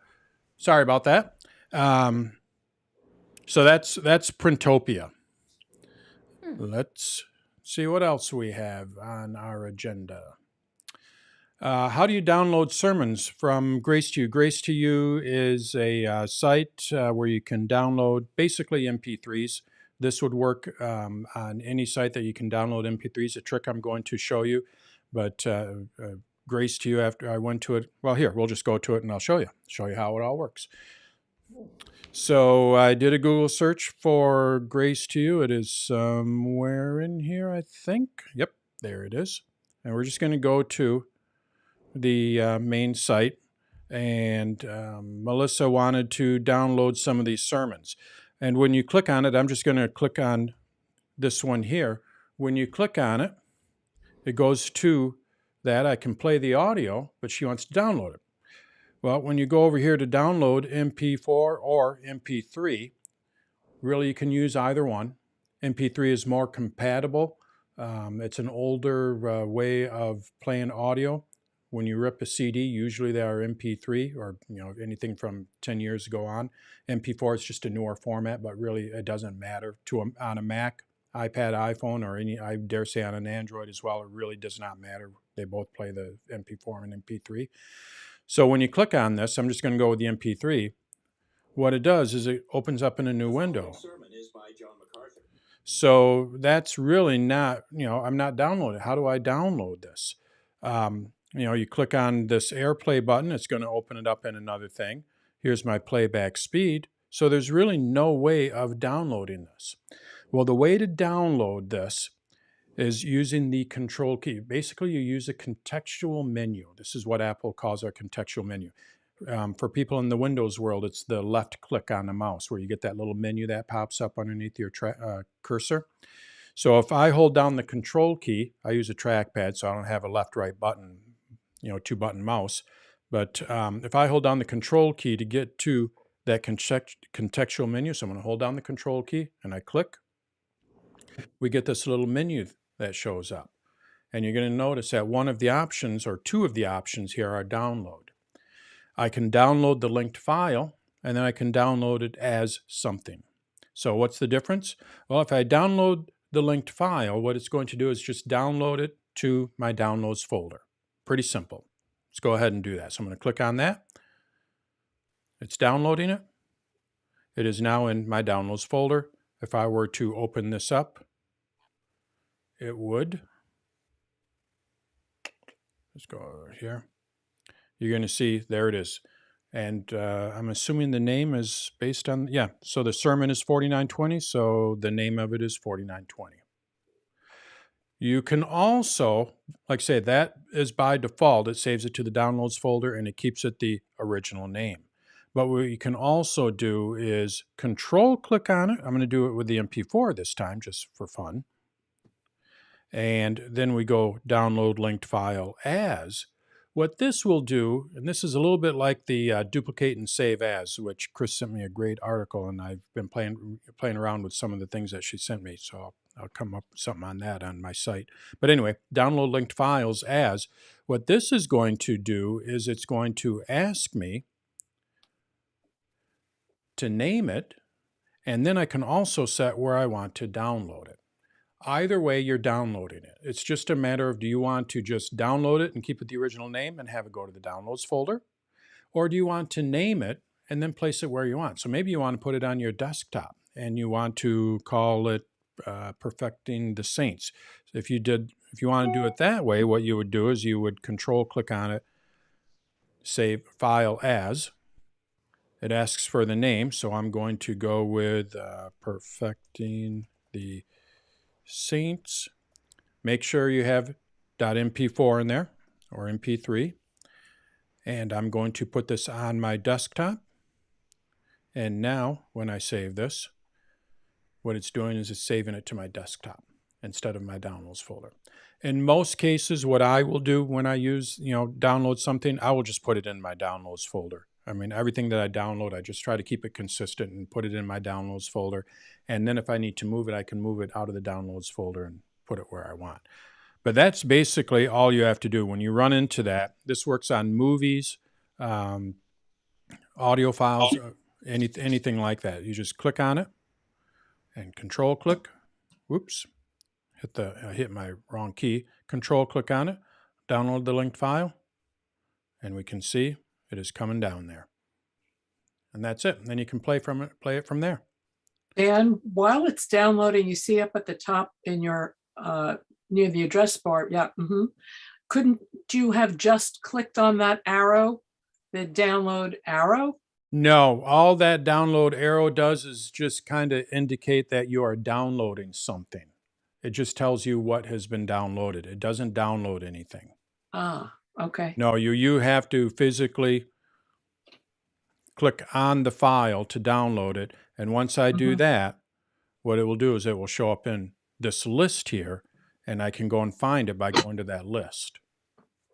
Speaker 2: sorry about that. So that's Printopia. Let's see what else we have on our agenda. How do you download sermons from Grace to You? Grace to You is a site where you can download basically MP3s. This would work on any site that you can download MP3s. A trick I'm going to show you, but Grace to you after I went to it. Well, here, we'll just go to it and I'll show you how it all works. So I did a Google search for Grace to you. It is somewhere in here, I think. Yep, there it is. And we're just going to go to the main site. And Melissa wanted to download some of these sermons. And when you click on it, I'm just going to click on this one here. When you click on it, it goes to that. I can play the audio, but she wants to download it. Well, when you go over here to download MP4 or MP3, really you can use either one. MP3 is more compatible. It's an older way of playing audio. When you rip a CD, usually they are MP3 or anything from 10 years ago on. MP4 is just a newer format, but really it doesn't matter on a Mac, iPad, iPhone, or I dare say on an Android as well. It really does not matter. They both play the MP4 and MP3. So when you click on this, I'm just going to go with the MP3. What it does is it opens up in a new window. So that's really not, I'm not downloading. How do I download this? You click on this AirPlay button. It's going to open it up in another thing. Here's my playback speed. So there's really no way of downloading this. Well, the way to download this is using the control key. Basically, you use a contextual menu. This is what Apple calls our contextual menu. For people in the Windows world, it's the left click on the mouse where you get that little menu that pops up underneath your cursor. So if I hold down the control key, I use a trackpad, so I don't have a left-right button, 2-button mouse. But if I hold down the control key to get to that contextual menu, so I'm going to hold down the control key and I click, we get this little menu that shows up. And you're going to notice that one of the options or two of the options here are download. I can download the linked file, and then I can download it as something. So what's the difference? Well, if I download the linked file, what it's going to do is just download it to my downloads folder. Pretty simple. Let's go ahead and do that. So I'm going to click on that. It's downloading it. It is now in my downloads folder. If I were to open this up, it would. Let's go over here. You're going to see, there it is. And I'm assuming the name is based on, so the sermon is 4920, so the name of it is 4920. You can also, like I say, that is by default. It saves it to the downloads folder and it keeps it the original name. But what you can also do is control click on it. I'm going to do it with the MP4 this time, just for fun. And then we go download linked file as. What this will do, and this is a little bit like the duplicate and save as, which Chris sent me a great article, and I've been playing around with some of the things that she sent me, so I'll come up with something on that on my site. But anyway, download linked files as. What this is going to do is it's going to ask me to name it, and then I can also set where I want to download it. Either way, you're downloading it. It's just a matter of, do you want to just download it and keep it the original name and have it go to the downloads folder? Or do you want to name it and then place it where you want? So maybe you want to put it on your desktop and you want to call it Perfecting the Saints. If you want to do it that way, what you would do is you would control click on it, save file as. It asks for the name, so I'm going to go with Perfecting the Saints. Make sure you have .mp4 in there or mp3, and I'm going to put this on my desktop. And now when I save this, what it's doing is it's saving it to my desktop instead of my downloads folder. In most cases, what I will do when I use, download something, I will just put it in my downloads folder. I mean, everything that I download, I just try to keep it consistent and put it in my downloads folder. And then if I need to move it, I can move it out of the downloads folder and put it where I want. But that's basically all you have to do. When you run into that, this works on movies, audio files, anything like that. You just click on it and control click. Whoops, I hit my wrong key. Control click on it, download the linked file, and we can see it is coming down there. And that's it. And then you can play it from there.
Speaker 6: And while it's downloading, you see up at the top in your near the address bar, couldn't you have just clicked on that arrow, the download arrow?
Speaker 2: No, all that download arrow does is just kind of indicate that you are downloading something. It just tells you what has been downloaded. It doesn't download anything.
Speaker 6: Ah, okay.
Speaker 2: No, you have to physically click on the file to download it. And once I do that, what it will do is it will show up in this list here, and I can go and find it by going to that list.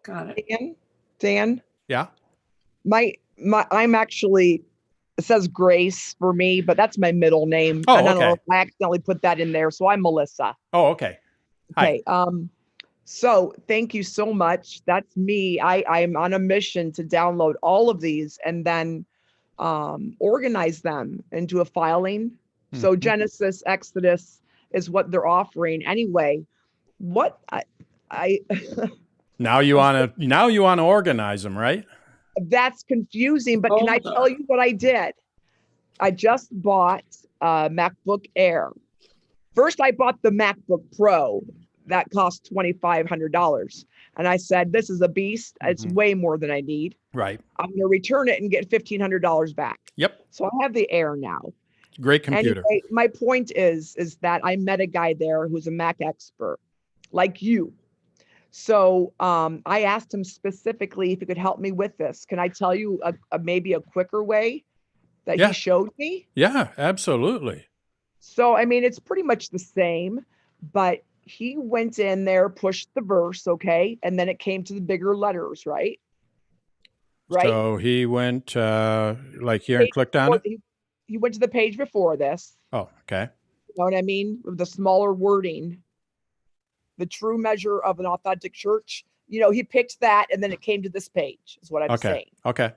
Speaker 6: Got it.
Speaker 4: Dan,
Speaker 2: Yeah?
Speaker 4: I'm actually, it says Grace for me, but that's my middle name.
Speaker 2: Oh,
Speaker 4: And I don't know
Speaker 2: okay.
Speaker 4: if I accidentally put that in there. So I'm Melissa.
Speaker 2: Oh, okay. Hi.
Speaker 4: Okay. So thank you so much. That's me. I'm on a mission to download all of these and then organize them into a filing. So
Speaker 2: Mhm.
Speaker 4: Genesis, Exodus is what they're offering. Anyway, what I
Speaker 2: Now you want to organize them, right?
Speaker 4: that's confusing, but can I
Speaker 6: Hold
Speaker 4: tell
Speaker 6: on.
Speaker 4: you what I did? I just bought a MacBook Air. First, I bought the MacBook Pro that cost $2,500. And I said, this is a beast. It's
Speaker 2: Mhm.
Speaker 4: way more than I need.
Speaker 2: Right.
Speaker 4: I'm going to return it and get $1,500 back.
Speaker 2: Yep.
Speaker 4: So I have the Air now.
Speaker 2: Great computer.
Speaker 4: Anyway, my point is that I met a guy there who's a Mac expert, like you. So I asked him specifically if he could help me with this. Can I tell you maybe a quicker way that
Speaker 2: Yeah.
Speaker 4: he showed me?
Speaker 2: Yeah, absolutely.
Speaker 4: So, I mean, it's pretty much the same, but he went in there, pushed the verse, okay? And then it came to the bigger letters, right? Right?
Speaker 2: So he went like here and clicked on it.
Speaker 4: He went to the page before this.
Speaker 2: Oh, okay.
Speaker 4: You know what I mean? With the smaller wording, the true measure of an authentic church. You know, he picked that and then it came to this page, is what I'm
Speaker 2: Okay.
Speaker 4: saying.
Speaker 2: Okay.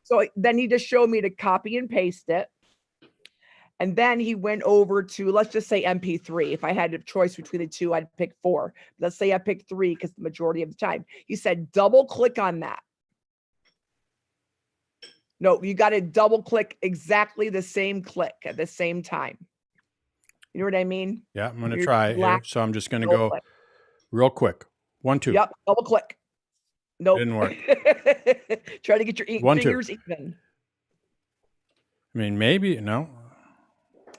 Speaker 4: So then he just showed me to copy and paste it. And then he went over to, let's just say MP3. If I had a choice between the two, I'd pick 4. Let's say I picked 3 because the majority of the time. He said, double click on that. No, you got to double click exactly the same click at the same time. You know what I mean?
Speaker 2: Yeah, I'm going to
Speaker 4: Your
Speaker 2: try it here.
Speaker 4: black
Speaker 2: So I'm just going to
Speaker 4: double
Speaker 2: go
Speaker 4: click.
Speaker 2: real quick. 1, 2.
Speaker 4: Yep, double click. Nope.
Speaker 2: Didn't work.
Speaker 4: Try to get your
Speaker 2: 1, 2.
Speaker 4: fingers even.
Speaker 2: I mean, maybe, no.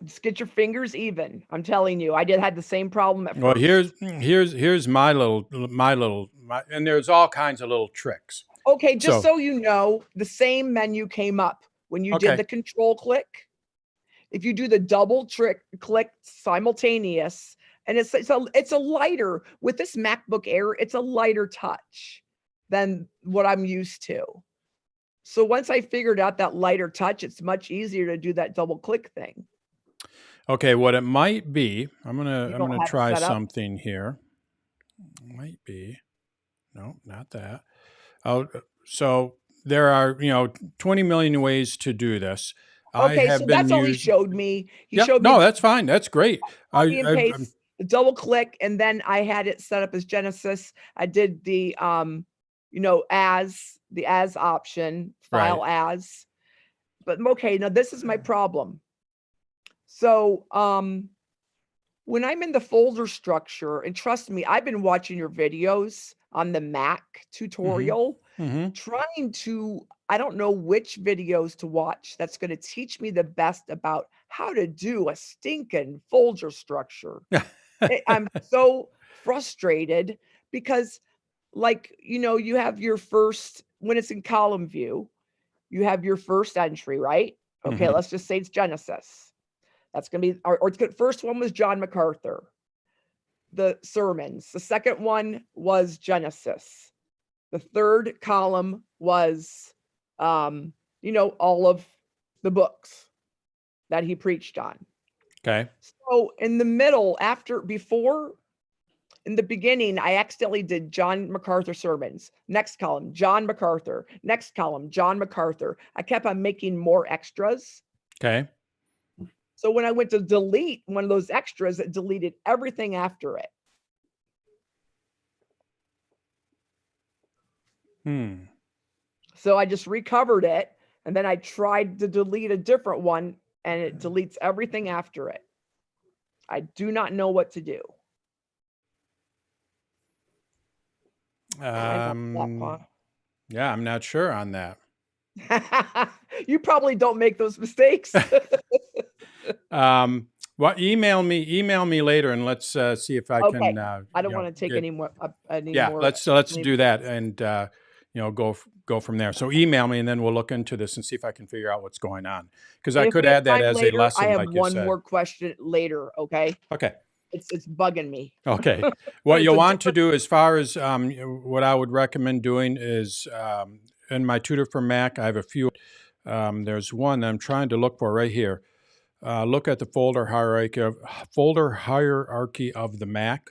Speaker 4: Just get your fingers even. I'm telling you, I had the same problem at
Speaker 2: Well,
Speaker 4: first.
Speaker 2: here's my little, and there's all kinds of little tricks.
Speaker 4: Okay, just
Speaker 2: So-
Speaker 4: so you know, the same menu came up when you
Speaker 2: Okay.
Speaker 4: did the control click. If you do the double click simultaneous, and it's a lighter with this MacBook Air, it's a lighter touch than what I'm used to. So once I figured out that lighter touch, it's much easier to do that double click thing.
Speaker 2: Okay, what it might be, I'm
Speaker 4: You don't
Speaker 2: gonna
Speaker 4: have it
Speaker 2: try
Speaker 4: set up?
Speaker 2: something here. Might be, no, not that. Oh, so there are 20 million ways to do this. I
Speaker 4: Okay,
Speaker 2: have
Speaker 4: so
Speaker 2: been
Speaker 4: that's all he
Speaker 2: using.
Speaker 4: showed me. He
Speaker 2: Yep,
Speaker 4: showed me
Speaker 2: no, that's fine. That's great.
Speaker 4: copy and paste, double click, and then I had it set up as Genesis. I did the as option, file as. But okay, now this is my problem. So when I'm in the folder structure, and trust me, I've been watching your videos on the Mac tutorial, trying to, I don't know which videos to watch that's going to teach me the best about how to do a stinking folder structure. I'm so frustrated because, like, you have your first, when it's in column view, you have your first entry, right? Okay, let's just say it's Genesis. That's going to be, or first one was John MacArthur, the sermons. The second one was Genesis. The third column was, all of the books that he preached on.
Speaker 2: Okay.
Speaker 4: So in the middle, in the beginning, I accidentally did John MacArthur sermons. Next column, John MacArthur. Next column, John MacArthur. I kept on making more extras.
Speaker 2: Okay.
Speaker 4: So when I went to delete one of those extras, it deleted everything after it. So I just recovered it, and then I tried to delete a different one, and it deletes everything after it. I do not know what to do. I messed up,
Speaker 2: Yeah, I'm not sure on that.
Speaker 4: huh? You probably don't make those mistakes.
Speaker 2: Well, email me later and let's see if I
Speaker 4: Okay.
Speaker 2: can,
Speaker 4: I don't want to take
Speaker 2: get,
Speaker 4: any more,
Speaker 2: yeah, let's do that and, go from there. So email me and then we'll look into this and see if I can figure out what's going on. Because I
Speaker 4: If
Speaker 2: could
Speaker 4: we have
Speaker 2: add that
Speaker 4: time
Speaker 2: as a
Speaker 4: later, I
Speaker 2: lesson,
Speaker 4: have
Speaker 2: like you
Speaker 4: one
Speaker 2: said.
Speaker 4: more question later, okay?
Speaker 2: Okay.
Speaker 4: It's bugging me.
Speaker 2: Okay. What
Speaker 4: It's
Speaker 2: you'll
Speaker 4: a
Speaker 2: want to
Speaker 4: different-
Speaker 2: do as far as what I would recommend doing is in my tutor for Mac, I have a few. There's one I'm trying to look for right here. Look at the folder hierarchy of the Mac.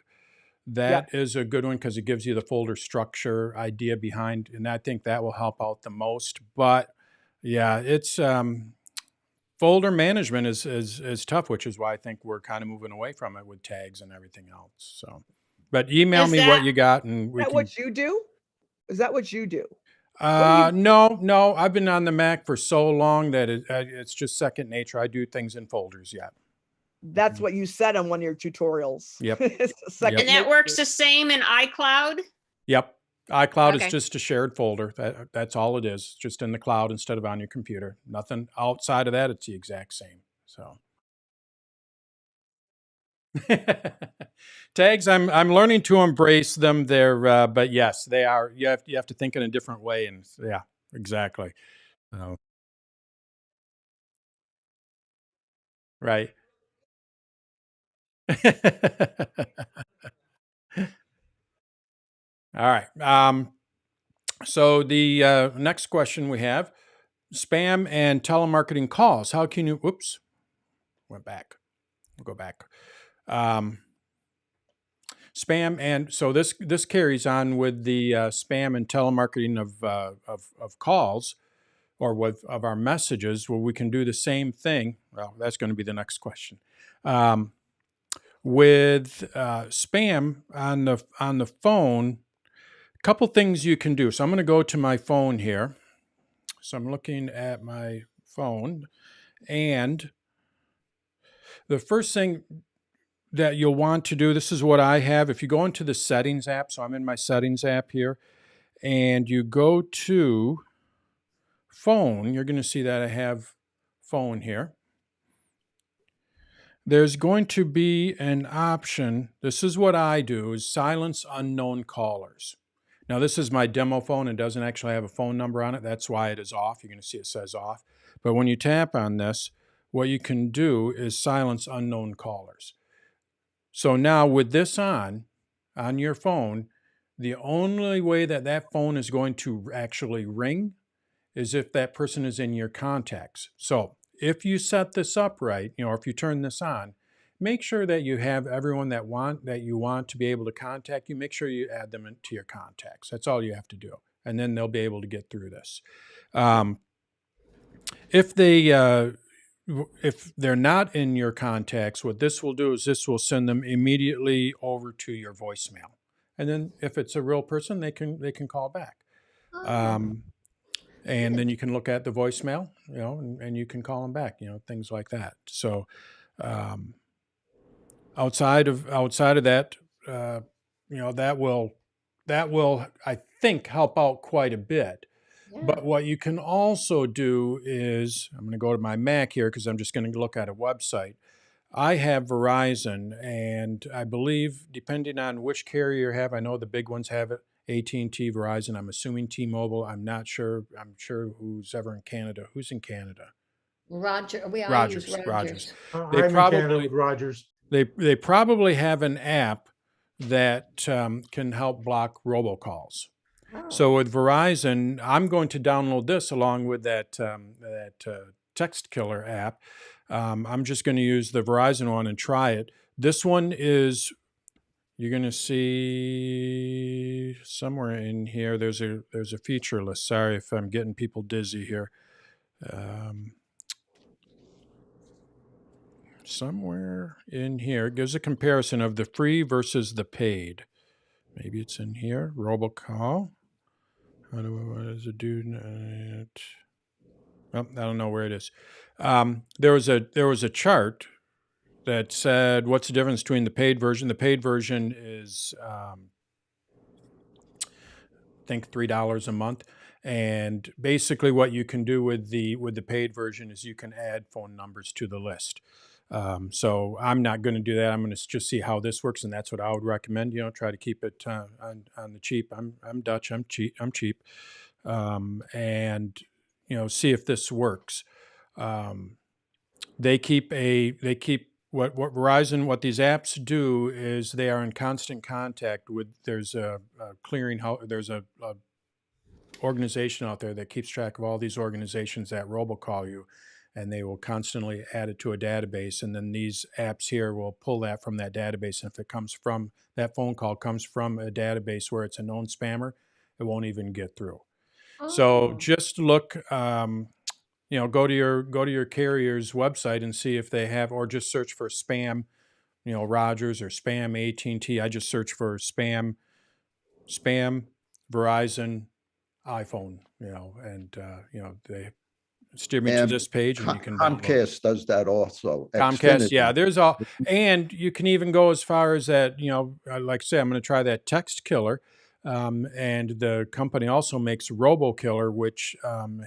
Speaker 2: That is a good one because it gives you the folder structure idea behind, and I think that will help out the most. But yeah, it's folder management is tough, which is why I think we're kind of moving away from it with tags and everything else. So, but email
Speaker 7: Is
Speaker 2: me what
Speaker 7: that
Speaker 2: you got, and
Speaker 4: Is
Speaker 2: we
Speaker 4: that
Speaker 2: can.
Speaker 4: what you do? Is that what you do? What do you?
Speaker 2: No, I've been on the Mac for so long that it's just second nature. I do things in folders. Yeah.
Speaker 4: That's what you said on one of your tutorials.
Speaker 2: Yep.
Speaker 4: It's a second
Speaker 7: and that
Speaker 4: nature.
Speaker 7: works the same in iCloud?
Speaker 2: Yep. iCloud is
Speaker 7: Okay.
Speaker 2: just a shared folder. That's all it is. Just in the cloud instead of on your computer. Nothing outside of that. It's the exact same. So tags, I'm learning to embrace them. But yes, they are. You have to think in a different way. And yeah, exactly. So, right. All right. So the next question we have: spam and telemarketing calls. How can you? Whoops, went back. We'll go back. Spam and so this carries on with the spam and telemarketing of calls or of our messages. Well, we can do the same thing. Well, that's going to be the next question. With spam on the phone, a couple things you can do. So I'm going to go to my phone here. So I'm looking at my phone, and the first thing that you'll want to do, this is what I have. If you go into the settings app, so I'm in my settings app here, and you go to phone, you're going to see that I have phone here. There's going to be an option. This is what I do, is silence unknown callers. Now, this is my demo phone. It doesn't actually have a phone number on it. That's why it is off. You're going to see it says off. But when you tap on this, what you can do is silence unknown callers. So now with this on your phone, the only way that phone is going to actually ring is if that person is in your contacts. So if you set this up right, if you turn this on, make sure that you have everyone that you want to be able to contact you. Make sure you add them into your contacts. That's all you have to do. And then they'll be able to get through this. If they're not in your contacts, what this will do is this will send them immediately over to your voicemail. And then if it's a real person, they can call back. And then you can look at the voicemail, and you can call them back, things like that. So outside of that, that will, I think, help out quite a bit.
Speaker 1: Yeah.
Speaker 2: But what you can also do is, I'm going to go to my Mac here because I'm just going to look at a website. I have Verizon, and I believe, depending on which carrier you have, I know the big ones have it, AT&T, Verizon. I'm assuming T-Mobile. I'm not sure. I'm sure who's ever in Canada. Who's in Canada?
Speaker 1: Roger, I
Speaker 2: Rogers.
Speaker 1: use Rogers.
Speaker 8: I'm
Speaker 2: They
Speaker 8: in Canada
Speaker 2: probably
Speaker 8: with Rogers.
Speaker 2: they probably have an app that can help block robocalls.
Speaker 1: Oh.
Speaker 2: So with Verizon, I'm going to download this along with that Text Killer app. I'm just going to use the Verizon one and try it. This one is, you're going to see somewhere in here. There's a feature list. Sorry if I'm getting people dizzy here. Somewhere in here, it gives a comparison of the free versus the paid. Maybe it's in here. Robocall. What does it do? I don't know where it is. There was a chart that said, what's the difference between the paid version? The paid version is think $3 a month. And basically what you can do with the paid version is you can add phone numbers to the list. So I'm not going to do that. I'm going to just see how this works, and that's what I would recommend. Try to keep it on the cheap. I'm Dutch. I'm cheap. And see if this works. They keep what Verizon, what these apps do is they are in constant contact with. There's a clearinghouse. There's a organization out there that keeps track of all these organizations that robocall you, and they will constantly add it to a database. And then these apps here will pull that from that database. And if it comes from that phone call comes from a database where it's a known spammer, it won't even get through. So
Speaker 1: Oh.
Speaker 2: just look, go to your carrier's website and see if they have, or just search for spam, Rogers or spam AT&T. I just search for spam Verizon iPhone, and they steer me to
Speaker 5: And
Speaker 2: this page, and you can download.
Speaker 5: Comcast does that also.
Speaker 2: Comcast, yeah,
Speaker 5: Xfinity.
Speaker 2: there's all, and you can even go as far as that. Like I say, I'm going to try that Text Killer, and the company also makes RoboKiller, which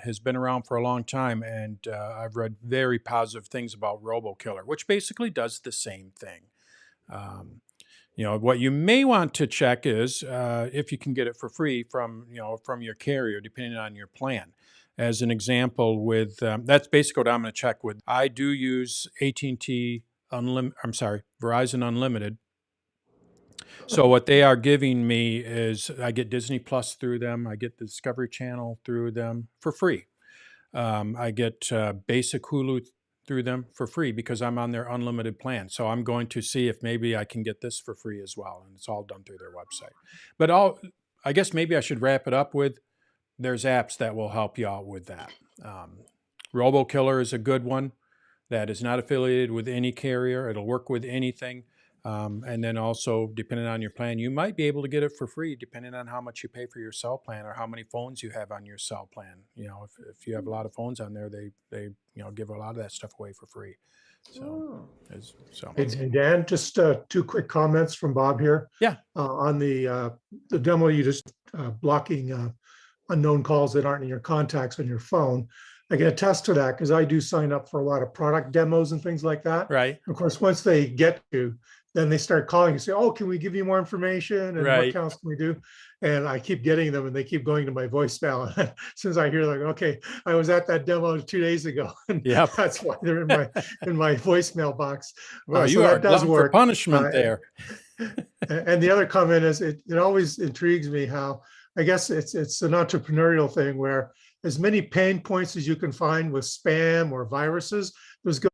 Speaker 2: has been around for a long time, and I've read very positive things about RoboKiller, which basically does the same thing. What you may want to check is if you can get it for free from your carrier, depending on your plan. As an example, with that's basically what I'm going to check with. I do use AT&T Verizon Unlimited. So what they are giving me is I get Disney Plus through them. I get the Discovery Channel through them for free. I get basic Hulu through them for free because I'm on their unlimited plan. So I'm going to see if maybe I can get this for free as well. And it's all done through their website. But I guess maybe I should wrap it up with there's apps that will help you out with that. RoboKiller is a good one that is not affiliated with any carrier. It'll work with anything. And then also, depending on your plan, you might be able to get it for free, depending on how much you pay for your cell plan or how many phones you have on your cell plan. If you have a lot of phones on there, they give a lot of that stuff away for free. So,
Speaker 8: Hey, Dan, just two quick comments from Bob here.
Speaker 2: Yeah.
Speaker 8: On the demo, you just blocking unknown calls that aren't in your contacts on your phone. I can attest to that because I do sign up for a lot of product demos and things like that.
Speaker 2: Right.
Speaker 8: Of course, once they get to, then they start calling and say, "Oh, can we give you more information? And
Speaker 2: Right.
Speaker 8: what else can we do?" And I keep getting them, and they keep going to my voicemail. As soon as I hear, like, "Okay, I was at that demo 2 days ago," and
Speaker 2: Yep.
Speaker 8: that's why they're in my voicemail box.
Speaker 2: Well,
Speaker 8: So
Speaker 2: you are
Speaker 8: that does
Speaker 2: glutton for
Speaker 8: work.
Speaker 2: punishment there.
Speaker 8: And the other comment is, it always intrigues me how, I guess it's an entrepreneurial thing where as many pain points as you can find with spam or viruses, there's go.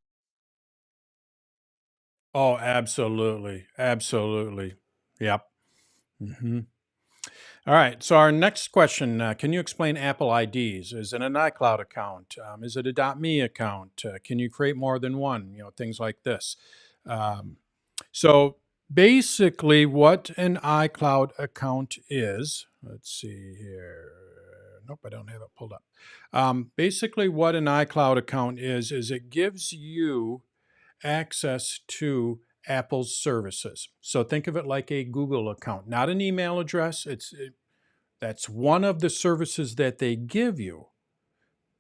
Speaker 2: Oh, absolutely. Absolutely. Yep. Mm-hmm. All right. So our next question, can you explain Apple IDs? Is it an iCloud account? Is it a .me account? Can you create more than one? Things like this. So basically what an iCloud account is, let's see here. Nope, I don't have it pulled up. Basically what an iCloud account is it gives you access to Apple's services. So think of it like a Google account, not an email address. That's one of the services that they give you,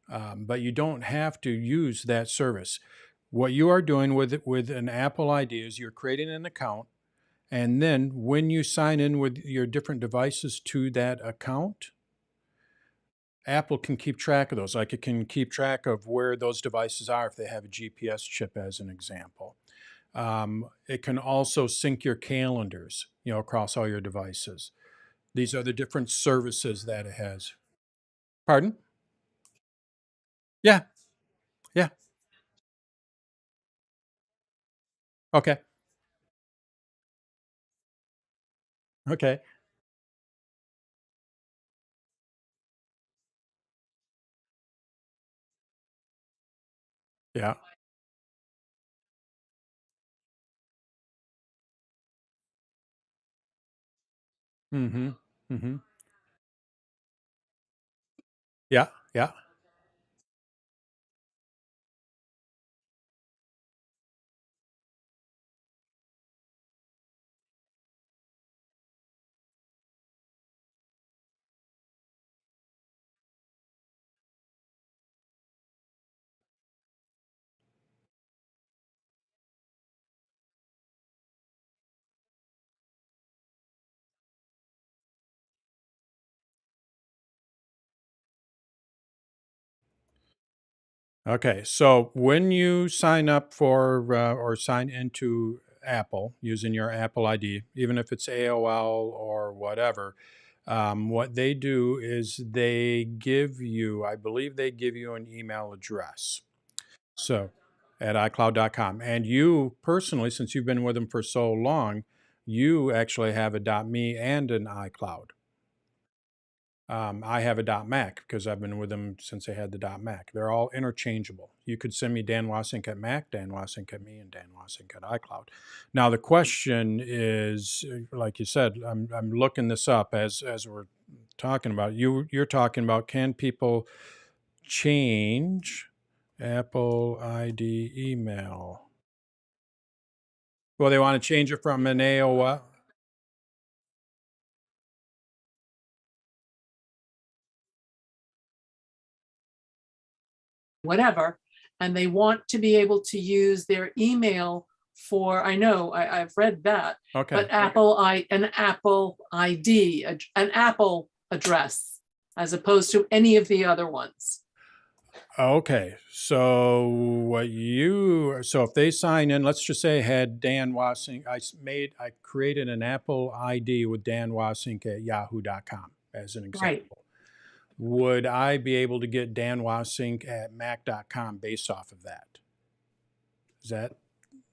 Speaker 2: but you don't have to use that service. What you are doing with an Apple ID is you're creating an account, and then when you sign in with your different devices to that account, Apple can keep track of those. Like it can keep track of where those devices are if they have a GPS chip, as an example. It can also sync your calendars, across all your devices. These are the different services that it has. Pardon? Yeah. Yeah. Okay. Okay. Yeah. Mm-hmm. Mm-hmm. Yeah. Yeah. Okay, so when you sign up for or sign into Apple using your Apple ID, even if it's AOL or whatever, what they do is they give you, I believe they give you an email address. So at iCloud.com. And you personally, since you've been with them for so long, you actually have a .me and an iCloud. I have a .mac because I've been with them since they had the .mac. They're all interchangeable. You could send me Dan Wasink at Mac, Dan Wasink at me, and Dan Wasink at iCloud. Now the question is, like you said, I'm looking this up as we're talking about. You're talking about, can people change Apple ID email? Well, they want to change it from an AOL.
Speaker 6: Whatever, and they want to be able to use their email for, I know, I've read that,
Speaker 2: Okay.
Speaker 6: but an Apple ID, an Apple address, as opposed to any of the other ones.
Speaker 2: Okay, so so if they sign in, let's just say I had Dan Wasink, I created an Apple ID with Dan Wasink at yahoo.com as an
Speaker 6: Right.
Speaker 2: example. Would I be able to get Dan Wasink at mac.com based off of that? Is that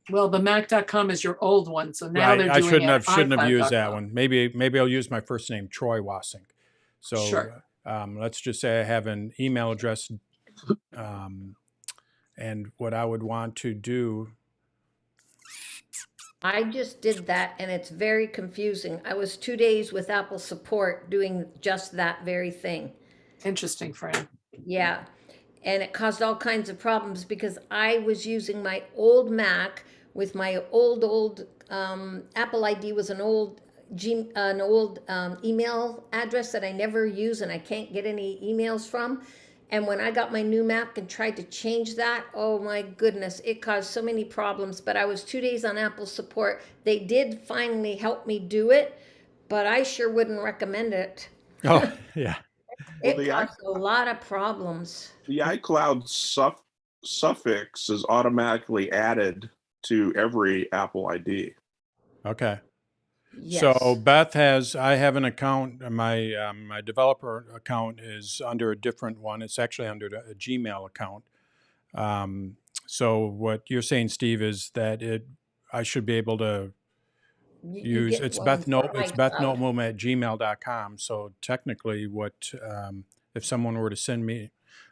Speaker 6: Well, the Mac.com is your old one, so now
Speaker 2: right?
Speaker 6: they're
Speaker 2: I
Speaker 6: doing
Speaker 2: shouldn't have used that
Speaker 6: iCloud.com.
Speaker 2: one. Maybe I'll use my first name, Troy Wasink. So
Speaker 6: Sure.
Speaker 2: let's just say I have an email address, and what I would want to do.
Speaker 1: I just did that and it's very confusing. I was 2 days with Apple support doing just that very thing.
Speaker 6: Interesting, Fran.
Speaker 1: Yeah. And it caused all kinds of problems because I was using my old Mac with my old Apple ID was an old email address that I never use and I can't get any emails from. And when I got my new Mac and tried to change that, oh my goodness, it caused so many problems. But I was 2 days on Apple support. They did finally help me do it, but I sure wouldn't recommend it.
Speaker 2: Oh, yeah.
Speaker 9: Well,
Speaker 1: It caused a lot of problems.
Speaker 9: the iCloud suffix is automatically added to every Apple ID.
Speaker 2: Okay.
Speaker 1: Yes.
Speaker 2: So I have an account. My developer account is under a different one. It's actually under a Gmail account. So what you're saying, Steve, is that I should be able to
Speaker 1: You
Speaker 2: use
Speaker 1: get
Speaker 2: it's
Speaker 1: one
Speaker 2: Beth
Speaker 1: for
Speaker 2: Note it's
Speaker 1: iCloud.
Speaker 2: bethnoteboom at gmail.com. So technically, if someone were to send me,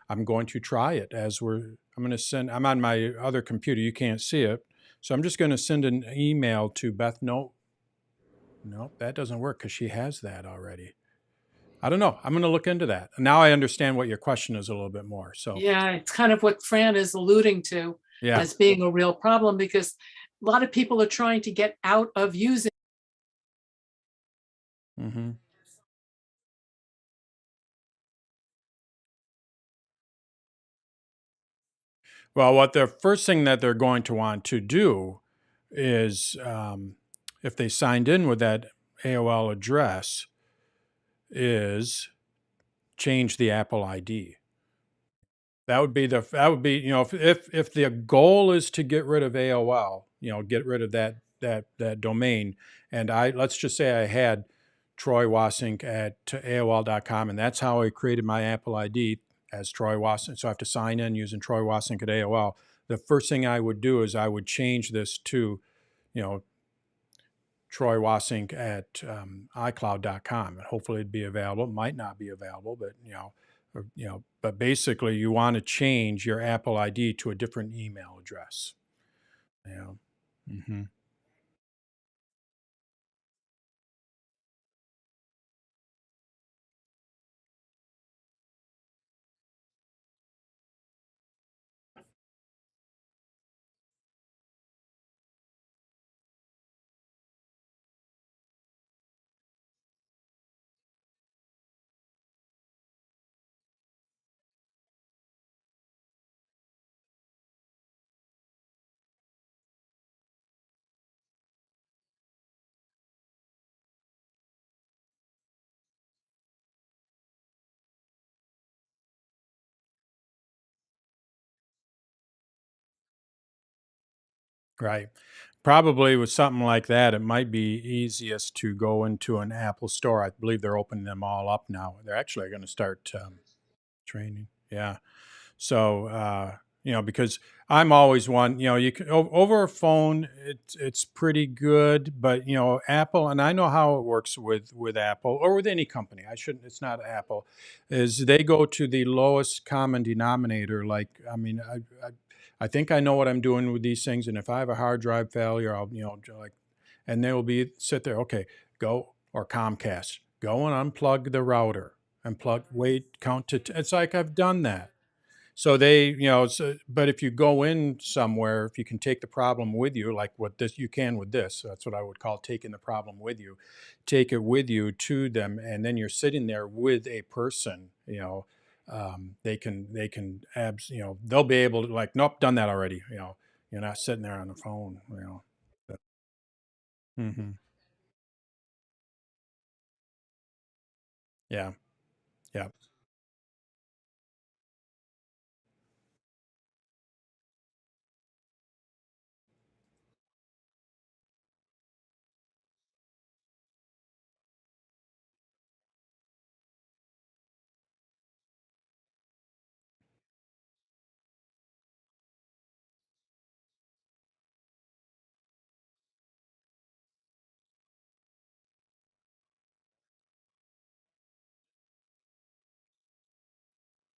Speaker 2: I'm going to try it I'm on my other computer. You can't see it, so I'm just going to send an email to Beth Note. Nope, that doesn't work because she has that already. I don't know. I'm going to look into that. Now I understand what your question is a little bit more. So
Speaker 6: Yeah, it's kind of what Fran is alluding to
Speaker 2: yeah.
Speaker 6: as being a real problem, because a lot of people are trying to get out of using.
Speaker 2: Mm-hmm. Well, what the first thing that they're going to want to do is, if they signed in with that AOL address, is change the Apple ID. That would be if the goal is to get rid of AOL, get rid of that domain, and let's just say I had Troy Wasink at AOL.com, and that's how I created my Apple ID as Troy Wasink. So I have to sign in using Troy Wasink at AOL. The first thing I would do is I would change this to, Troy Wasink at iCloud.com, and hopefully it'd be available. It might not be available, but but basically you want to change your Apple ID to a different email address. Mm-hmm. Right. Probably with something like that, it might be easiest to go into an Apple store. I believe they're opening them all up now. They're actually going to start training. Yeah. So, because I'm always one, you can over a phone, it's pretty good, but Apple, and I know how it works with Apple or with any company. I shouldn't. It's not Apple, is they go to the lowest common denominator. Like, I mean, I think I know what I'm doing with these things, and if I have a hard drive failure, I'll like, and they will be sit there. Okay, go or Comcast, go and unplug the router and wait, count to. It's like I've done that. So they, but if you go in somewhere, if you can take the problem with you, like what this, you can with this, that's what I would call taking the problem with you, take it with you to them. And then you're sitting there with a person, they'll be able to like, nope, done that already. You're not sitting there on the phone. Hmm. Yeah. Yeah.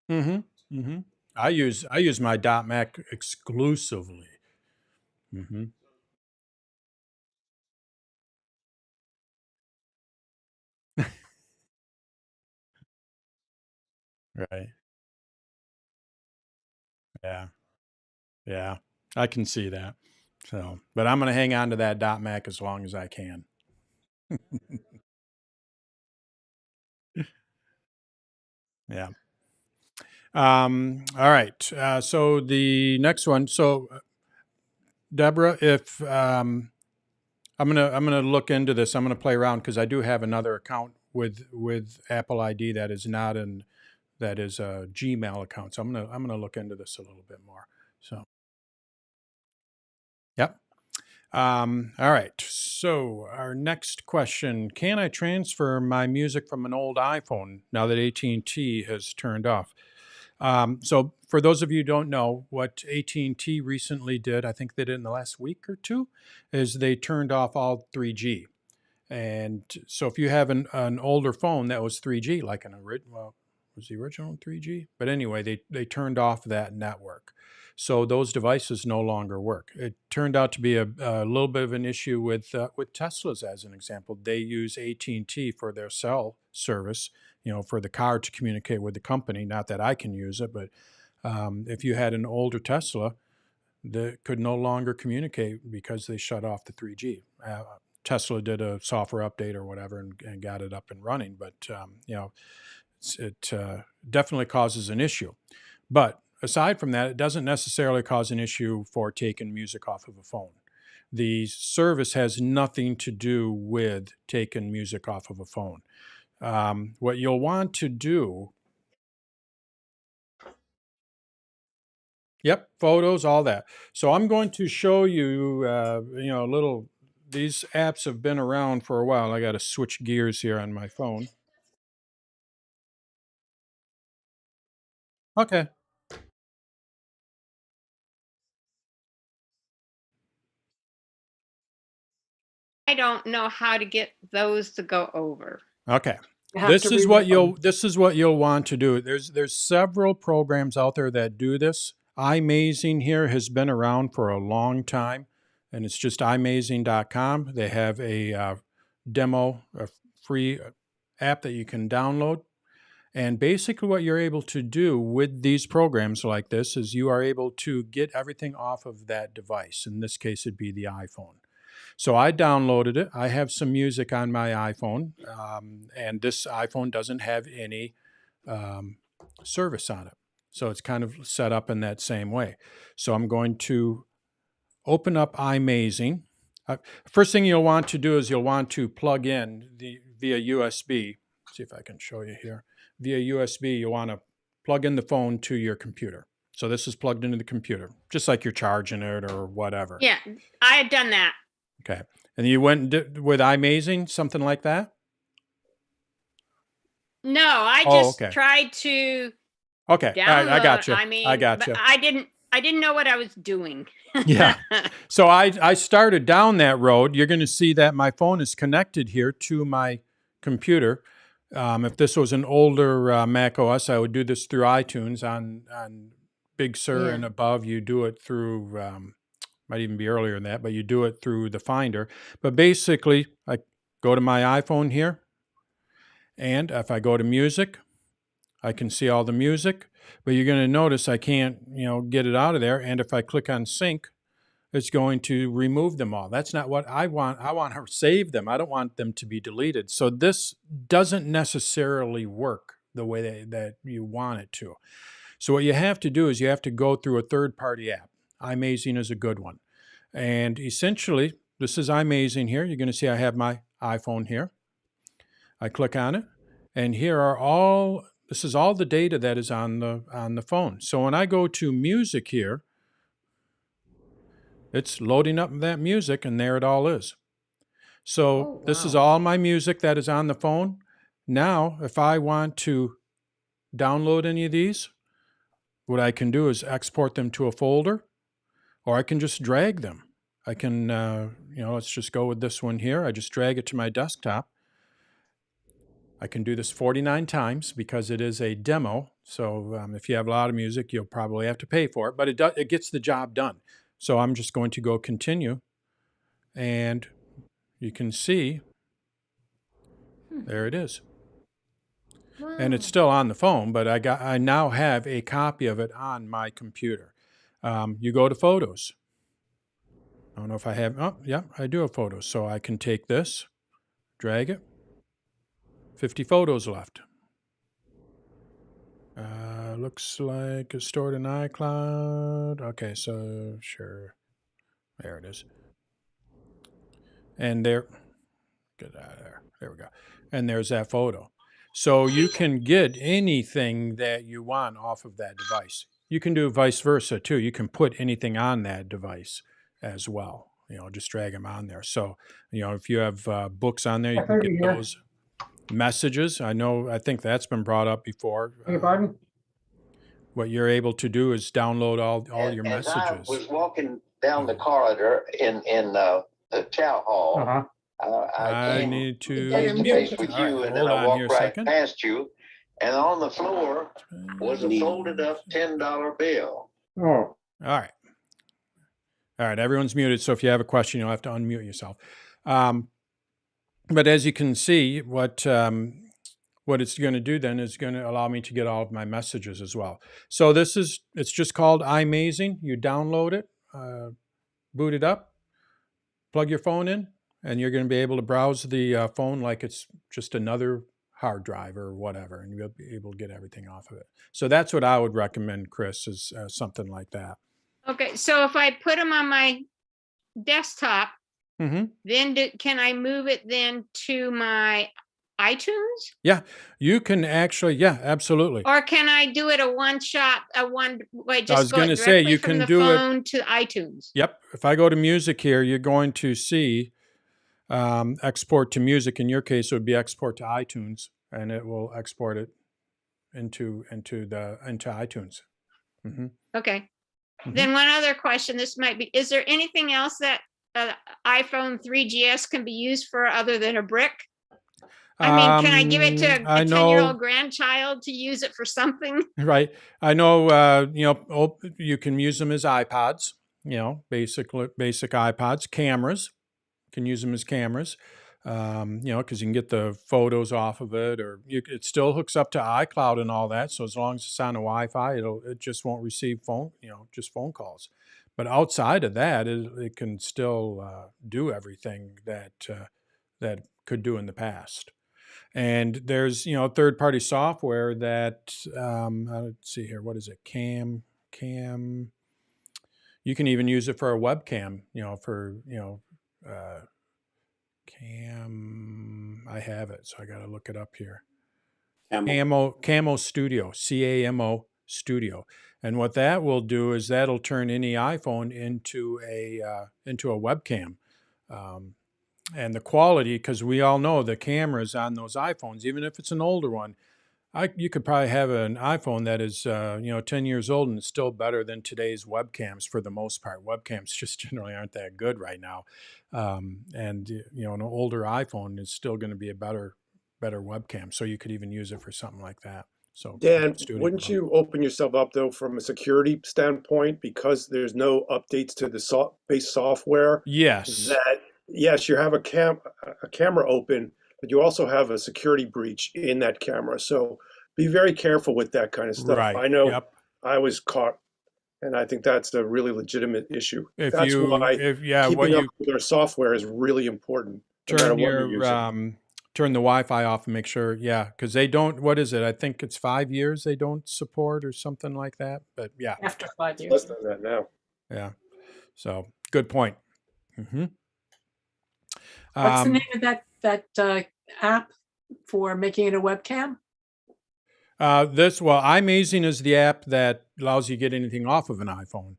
Speaker 2: Hmm. Hmm. I use my .Mac exclusively. Hmm. Right. Yeah. Yeah, I can see that. So, but I'm going to hang on to that .Mac as long as I can. Yeah. All right. So the next one. So, Deborah, if I'm gonna look into this. I'm gonna play around because I do have another account with Apple ID that is not in that is a Gmail account. So I'm gonna look into this a little bit more. So, yep. All right. So our next question: can I transfer my music from an old iPhone now that AT&T has turned off? So for those of you who don't know, what AT&T recently did, I think they did in the last week or two, is they turned off all 3G. And so if you have an older phone that was 3G, like well, was the original 3G? But anyway, they turned off that network. So those devices no longer work. It turned out to be a little bit of an issue with Teslas, as an example. They use AT&T for their cell service, for the car to communicate with the company. Not that I can use it, but if you had an older Tesla, that could no longer communicate because they shut off the 3G. Tesla did a software update or whatever and got it up and running, but it definitely causes an issue. But aside from that, it doesn't necessarily cause an issue for taking music off of a phone. The service has nothing to do with taking music off of a phone. What you'll want to do, yep, photos, all that. So I'm going to show you, a little. These apps have been around for a while. I got to switch gears here on my phone. Okay.
Speaker 7: I don't know how to get those to go over.
Speaker 2: Okay.
Speaker 4: You have to
Speaker 2: This is what you'll want to do. There's several programs out there that do this. iMazing here has been around for a long time, and it's just imazing.com. They have a demo, a free app that you can download. And basically, what you're able to do with these programs like this is you are able to get everything off of that device. In this case, it'd be the iPhone. So I downloaded it. I have some music on my iPhone, and this iPhone doesn't have any service on it. So it's kind of set up in that same way. So I'm going to open up iMazing. First thing you'll want to do is you'll want to plug in via USB. See if I can show you here. Via USB, you want to plug in the phone to your computer. So this is plugged into the computer, just like you're charging it or whatever.
Speaker 7: Yeah, I had done that.
Speaker 2: Okay. And you went and did, with iMazing, something like that?
Speaker 7: No, I
Speaker 2: Oh,
Speaker 7: just
Speaker 2: okay.
Speaker 7: tried to
Speaker 2: Okay. All right. I
Speaker 7: download.
Speaker 2: got you.
Speaker 7: I mean,
Speaker 2: I got
Speaker 7: but
Speaker 2: you.
Speaker 7: I didn't know what I was doing.
Speaker 2: Yeah. So I started down that road. You're going to see that my phone is connected here to my computer. If this was an older Mac OS, I would do this through iTunes. On Big Sur
Speaker 1: Yeah.
Speaker 2: and above, you do it through, might even be earlier than that, but you do it through the Finder. But basically, I go to my iPhone here, and if I go to music, I can see all the music, but you're going to notice I can't, get it out of there. And if I click on sync, it's going to remove them all. That's not what I want. I want to save them. I don't want them to be deleted. So this doesn't necessarily work the way that you want it to. So what you have to do is you have to go through a third-party app. iMazing is a good one. And essentially, this is iMazing here. You're going to see I have my iPhone here. I click on it, and this is all the data that is on the phone. So when I go to music here, it's loading up that music, and there it all is. So this is
Speaker 1: wow.
Speaker 2: all my music that is on the phone. Now, if I want to download any of these, what I can do is export them to a folder, or I can just drag them. I can, let's just go with this one here. I just drag it to my desktop. I can do this 49 times because it is a demo. So if you have a lot of music, you'll probably have to pay for it, but it gets the job done. So I'm just going to go continue, and you can see there it is.
Speaker 1: Wow.
Speaker 2: And it's still on the phone, but I now have a copy of it on my computer. You go to photos. I don't know if I have, oh, yeah, I do have photos. So I can take this, drag it, 50 photos left. Looks like it's stored in iCloud. Okay, so sure. There it is. And there, get out of there. There we go. And there's that photo. So you can get anything that you want off of that device. You can do vice versa too. You can put anything on that device as well. Just drag them on there. So, if you have books on there, you can get those. Messages. I think that's been brought up before. What you're able to do is download all your messages.
Speaker 10: As I was walking down the corridor in the chow hall, I came
Speaker 2: need to
Speaker 10: face to face with
Speaker 2: All
Speaker 10: you,
Speaker 2: right,
Speaker 10: and then
Speaker 2: hold
Speaker 10: I
Speaker 2: on here
Speaker 10: walked
Speaker 2: a
Speaker 10: right
Speaker 2: second.
Speaker 10: past you, and on the floor was a folded up $10 bill.
Speaker 2: All right. Everyone's muted. So if you have a question, you'll have to unmute yourself. But as you can see, what it's going to do then is going to allow me to get all of my messages as well. So it's just called iMazing. You download it, boot it up, plug your phone in, and you're going to be able to browse the phone like it's just another hard drive or whatever, and you'll be able to get everything off of it. So that's what I would recommend, Chris, is something like that.
Speaker 7: Okay, so if I put them on my desktop,
Speaker 2: Mm-hmm.
Speaker 7: then can I move it then to my iTunes?
Speaker 2: Yeah, you can actually, yeah, absolutely.
Speaker 7: Or can I do it just go
Speaker 2: gonna say, you
Speaker 7: from
Speaker 2: can
Speaker 7: the
Speaker 2: do it-
Speaker 7: phone to iTunes?
Speaker 2: Yep. If I go to music here, you're going to see export to music. In your case, it would be export to iTunes, and it will export it into iTunes. Mm-hmm.
Speaker 7: Okay.
Speaker 2: Mhm.
Speaker 7: Then one other question, is there anything else that iPhone 3GS can be used for other than a brick? I mean, can I give it to a 10-year-old grandchild to use it for something?
Speaker 2: Right. I know, you can use them as iPods, basic iPods, cameras. You can use them as cameras, because you can get the photos off of it, or it still hooks up to iCloud and all that. So as long as it's on a Wi-Fi, it just won't receive just phone calls. But outside of that, it can still do everything that could do in the past. And there's, third-party software that, let's see here, what is it? Cam. You can even use it for a webcam, Cam. I have it, so I got to look it up here. Camo Studio, CAMO Studio. And what that will do is that'll turn any iPhone into a webcam. Um, and the quality, because we all know the cameras on those iPhones, even if it's an older one, you could probably have an iPhone that is 10 years old and it's still better than today's webcams for the most part. Webcams just generally aren't that good right now, and an older iPhone is still going to be a better webcam. So you could even use it for something like that. So
Speaker 11: Dan,
Speaker 2: studio
Speaker 11: wouldn't
Speaker 2: mode.
Speaker 11: you open yourself up though from a security standpoint because there's no updates to the base software?
Speaker 2: Yes.
Speaker 11: That yes, you have a camera open, but you also have a security breach in that camera. So be very careful with that kind of stuff.
Speaker 2: Right.
Speaker 11: I know
Speaker 2: Yep.
Speaker 11: I was caught, and I think that's a really legitimate issue.
Speaker 2: If
Speaker 11: That's
Speaker 2: you
Speaker 11: why
Speaker 2: what
Speaker 11: keeping up
Speaker 2: you
Speaker 11: with our software is really important, no matter
Speaker 2: turn
Speaker 11: what you're
Speaker 2: your
Speaker 11: using.
Speaker 2: turn the Wi-Fi off and make sure, yeah, because they don't. What is it? I think it's 5 years they don't support or something like that. But yeah,
Speaker 6: After 5
Speaker 11: It's less
Speaker 6: years.
Speaker 11: than that now.
Speaker 2: yeah. So good point. Hmm.
Speaker 6: What's the name of that app for making it a webcam?
Speaker 2: iMazing is the app that allows you to get anything off of an iPhone.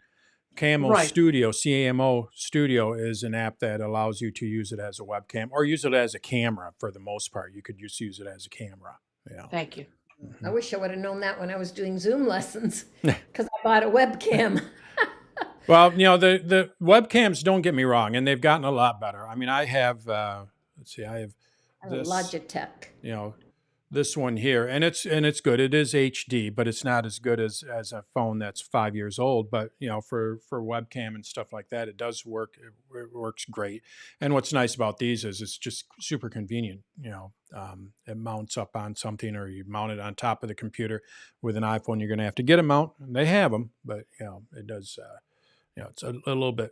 Speaker 2: Camo
Speaker 6: Right.
Speaker 2: Studio, CAMO Studio, is an app that allows you to use it as a webcam or use it as a camera for the most part. You could just use it as a camera. Yeah.
Speaker 6: Thank you.
Speaker 1: I wish I would have known that when I was doing Zoom lessons because I bought a webcam.
Speaker 2: Well, the webcams, don't get me wrong, and they've gotten a lot better. I mean, I have, let's see, I have this,
Speaker 1: Logitech.
Speaker 2: this one here, and it's good. It is HD, but it's not as good as a phone that's 5 years old. But for webcam and stuff like that, it does work. It works great. And what's nice about these is it's just super convenient. It mounts up on something, or you mount it on top of the computer. With an iPhone, you're going to have to get a mount, and they have them, but it does. It's a little bit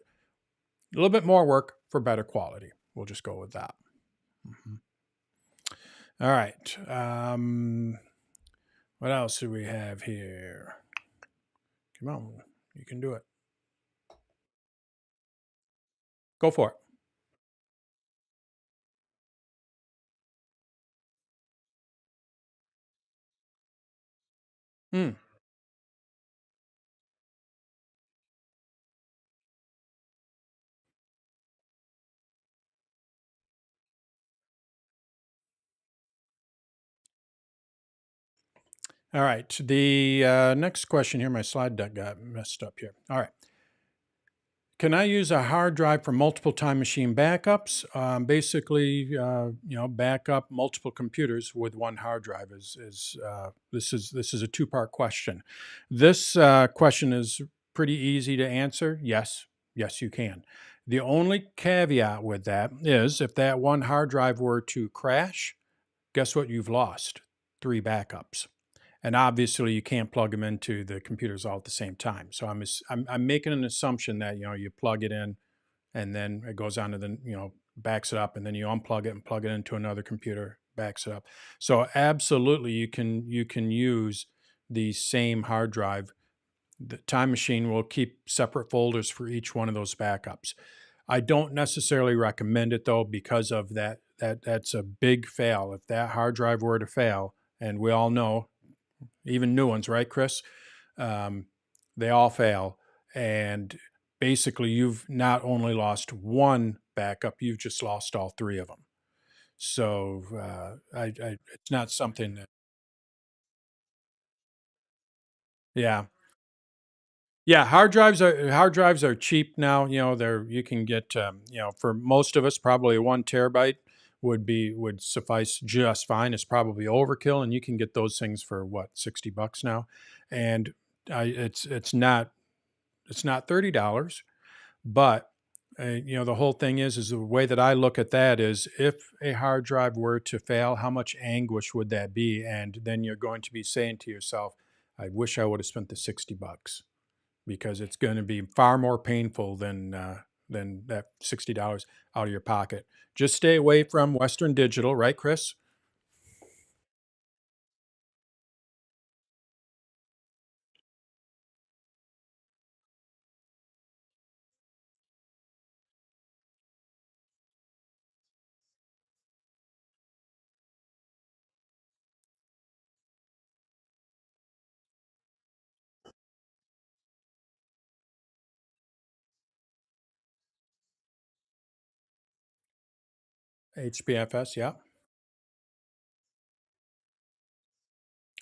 Speaker 2: more work for better quality. We'll just go with that. Mm-hmm. All right. What else do we have here? Come on, you can do it. Go for it. Hmm. All right. The next question here, my slide deck got messed up here. All right. Can I use a hard drive for multiple time machine backups? Basically, back up multiple computers with one hard drive. This is a two-part question. This question is pretty easy to answer. Yes, you can. The only caveat with that is if that one hard drive were to crash, guess what? You've lost 3 backups. And obviously, you can't plug them into the computers all at the same time. So I'm making an assumption that you plug it in, and then it goes on to the backs it up, and then you unplug it and plug it into another computer, backs it up. So absolutely, you can use the same hard drive. The Time Machine will keep separate folders for each one of those backups. I don't necessarily recommend it though, because of that's a big fail. If that hard drive were to fail, and we all know, even new ones, right, Chris? They all fail. And basically, you've not only lost one backup, you've just lost all 3 of them. So it's not something that, yeah. Yeah, hard drives are cheap now. You can get for most of us, probably 1 terabyte would suffice just fine. It's probably overkill, and you can get those things for what, $60 now, and it's not $30, but the whole thing is the way that I look at that is, if a hard drive were to fail, how much anguish would that be? And then you're going to be saying to yourself, I wish I would have spent the $60, because it's going to be far more painful than that $60 out of your pocket. Just stay away from Western Digital, right, Chris? HPFS, yeah.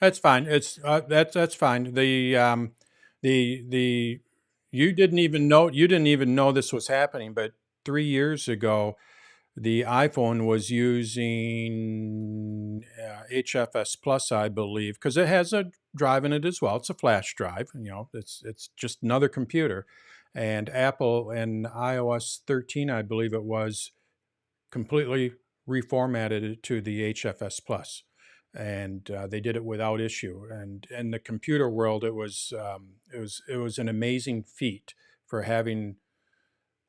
Speaker 2: That's fine. That's fine. You didn't even know this was happening, but 3 years ago, the iPhone was using HFS Plus, I believe, because it has a drive in it as well. It's a flash drive. It's just another computer. And Apple and iOS 13, I believe it was, completely reformatted it to the HFS Plus, and they did it without issue. And in the computer world, it was an amazing feat for having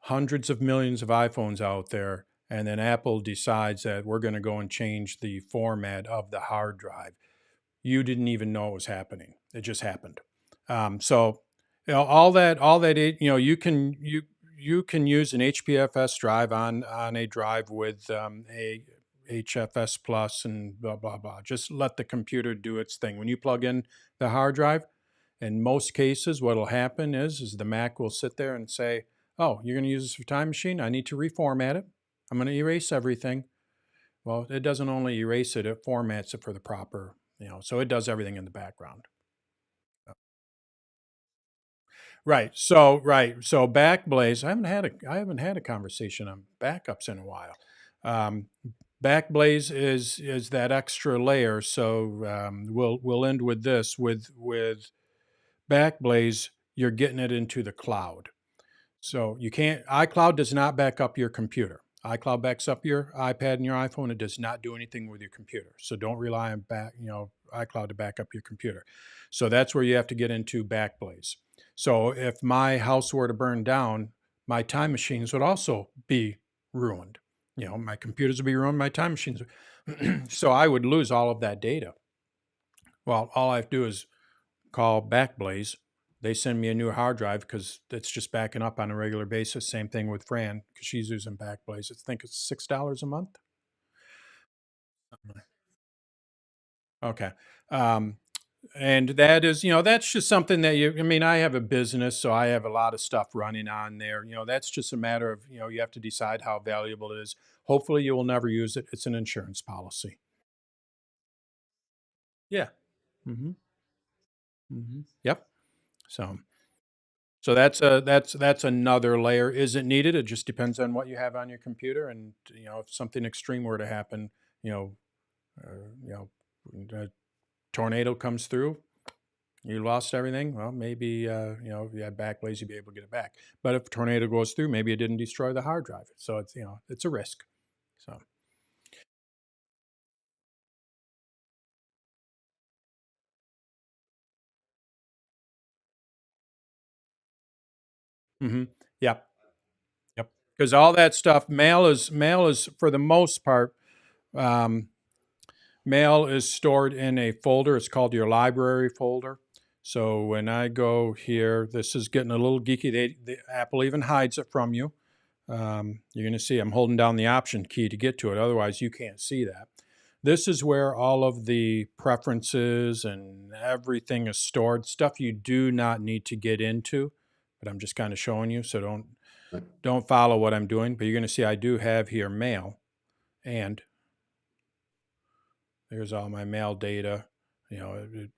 Speaker 2: hundreds of millions of iPhones out there, and then Apple decides that we're going to go and change the format of the hard drive. You didn't even know it was happening. It just happened. So all that you can use an HPFS drive on a drive with a HFS Plus and blah blah blah. Just let the computer do its thing. When you plug in the hard drive, in most cases, what will happen is the Mac will sit there and say, "Oh, you're going to use this for Time Machine? I need to reformat it. I'm going to erase everything." Well, it doesn't only erase it; it formats it for the proper, so it does everything in the background. Right. So Backblaze. I haven't had a conversation on backups in a while. Backblaze is that extra layer. So we'll end with this. With Backblaze, you're getting it into the cloud. So you can't. iCloud does not back up your computer. iCloud backs up your iPad and your iPhone. It does not do anything with your computer. So don't rely on iCloud to back up your computer. So that's where you have to get into Backblaze. So if my house were to burn down, my time machines would also be ruined. My computers would be ruined, my time machines. So I would lose all of that data. Well, all I have to do is call Backblaze. They send me a new hard drive because it's just backing up on a regular basis. Same thing with Fran because she's using Backblaze. I think it's $6 a month. Okay. And that is, that's just something that I have a business, so I have a lot of stuff running on there. That's just a matter of, you have to decide how valuable it is. Hopefully you will never use it. It's an insurance policy. Yeah. Mm-hmm. Mm-hmm. Yep. So that's another layer. Is it needed? It just depends on what you have on your computer, and if something extreme were to happen, a tornado comes through, you lost everything. Well, maybe if you had Backblaze, you'd be able to get it back. But if a tornado goes through, maybe it didn't destroy the hard drive. So it's a risk. So. Mm-hmm. Yep. Yep. Because all that stuff, mail is for the most part. Mail is stored in a folder. It's called your library folder. So when I go here, this is getting a little geeky. Apple even hides it from you. You're going to see I'm holding down the Option key to get to it. Otherwise, you can't see that. This is where all of the preferences and everything is stored. Stuff you do not need to get into, but I'm just kind of showing you. So don't follow what I'm doing. But you're going to see I do have here mail, and there's all my mail data. Of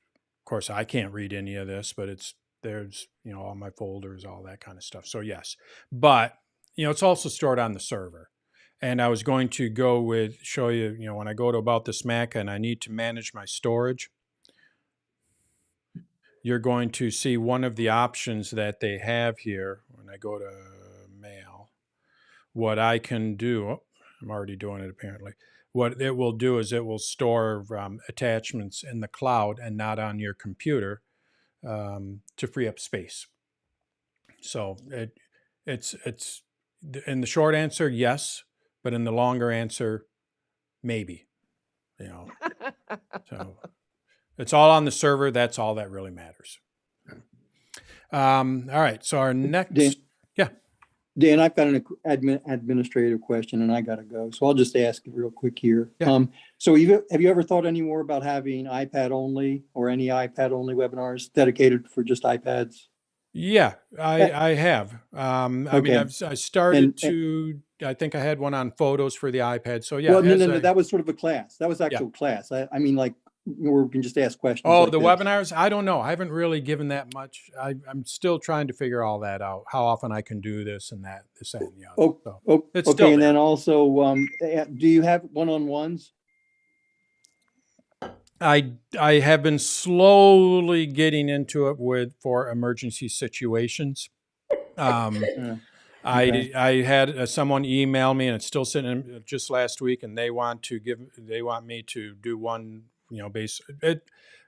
Speaker 2: course, I can't read any of this, but there's all my folders, all that kind of stuff. So yes, but it's also stored on the server. And I was going to show you, when I go to About This Mac and I need to manage my storage, you're going to see one of the options that they have here. When I go to Mail, what I can do, I'm already doing it apparently. What it will do is it will store attachments in the cloud and not on your computer to free up space. So it's in the short answer, yes, but in the longer answer, maybe. So it's all on the server. That's all that really matters. All right. So our next,
Speaker 12: Dan, I've got an administrative question, and I got to go, so I'll just ask it real quick here.
Speaker 2: Yeah.
Speaker 12: So have you ever thought any more about having iPad only or any iPad only webinars dedicated for just iPads?
Speaker 2: Yeah, I have. I mean, I started to I think I had one on photos for the iPad. So yeah.
Speaker 12: Well, no, that was sort of a class. That was actual
Speaker 2: Yeah.
Speaker 12: class. I mean, like, we can just ask questions.
Speaker 2: Oh,
Speaker 12: like
Speaker 2: the
Speaker 12: this.
Speaker 2: webinars? I don't know. I haven't really given that much. I'm still trying to figure all that out. How often I can do this and that, this and the other. So it's
Speaker 12: okay.
Speaker 2: still
Speaker 12: And
Speaker 2: there.
Speaker 12: then also, do you have one-on-ones?
Speaker 2: I have been slowly getting into it for emergency situations.
Speaker 12: Okay.
Speaker 2: I had someone email me, and it's still sitting in just last week, and they want me to do one,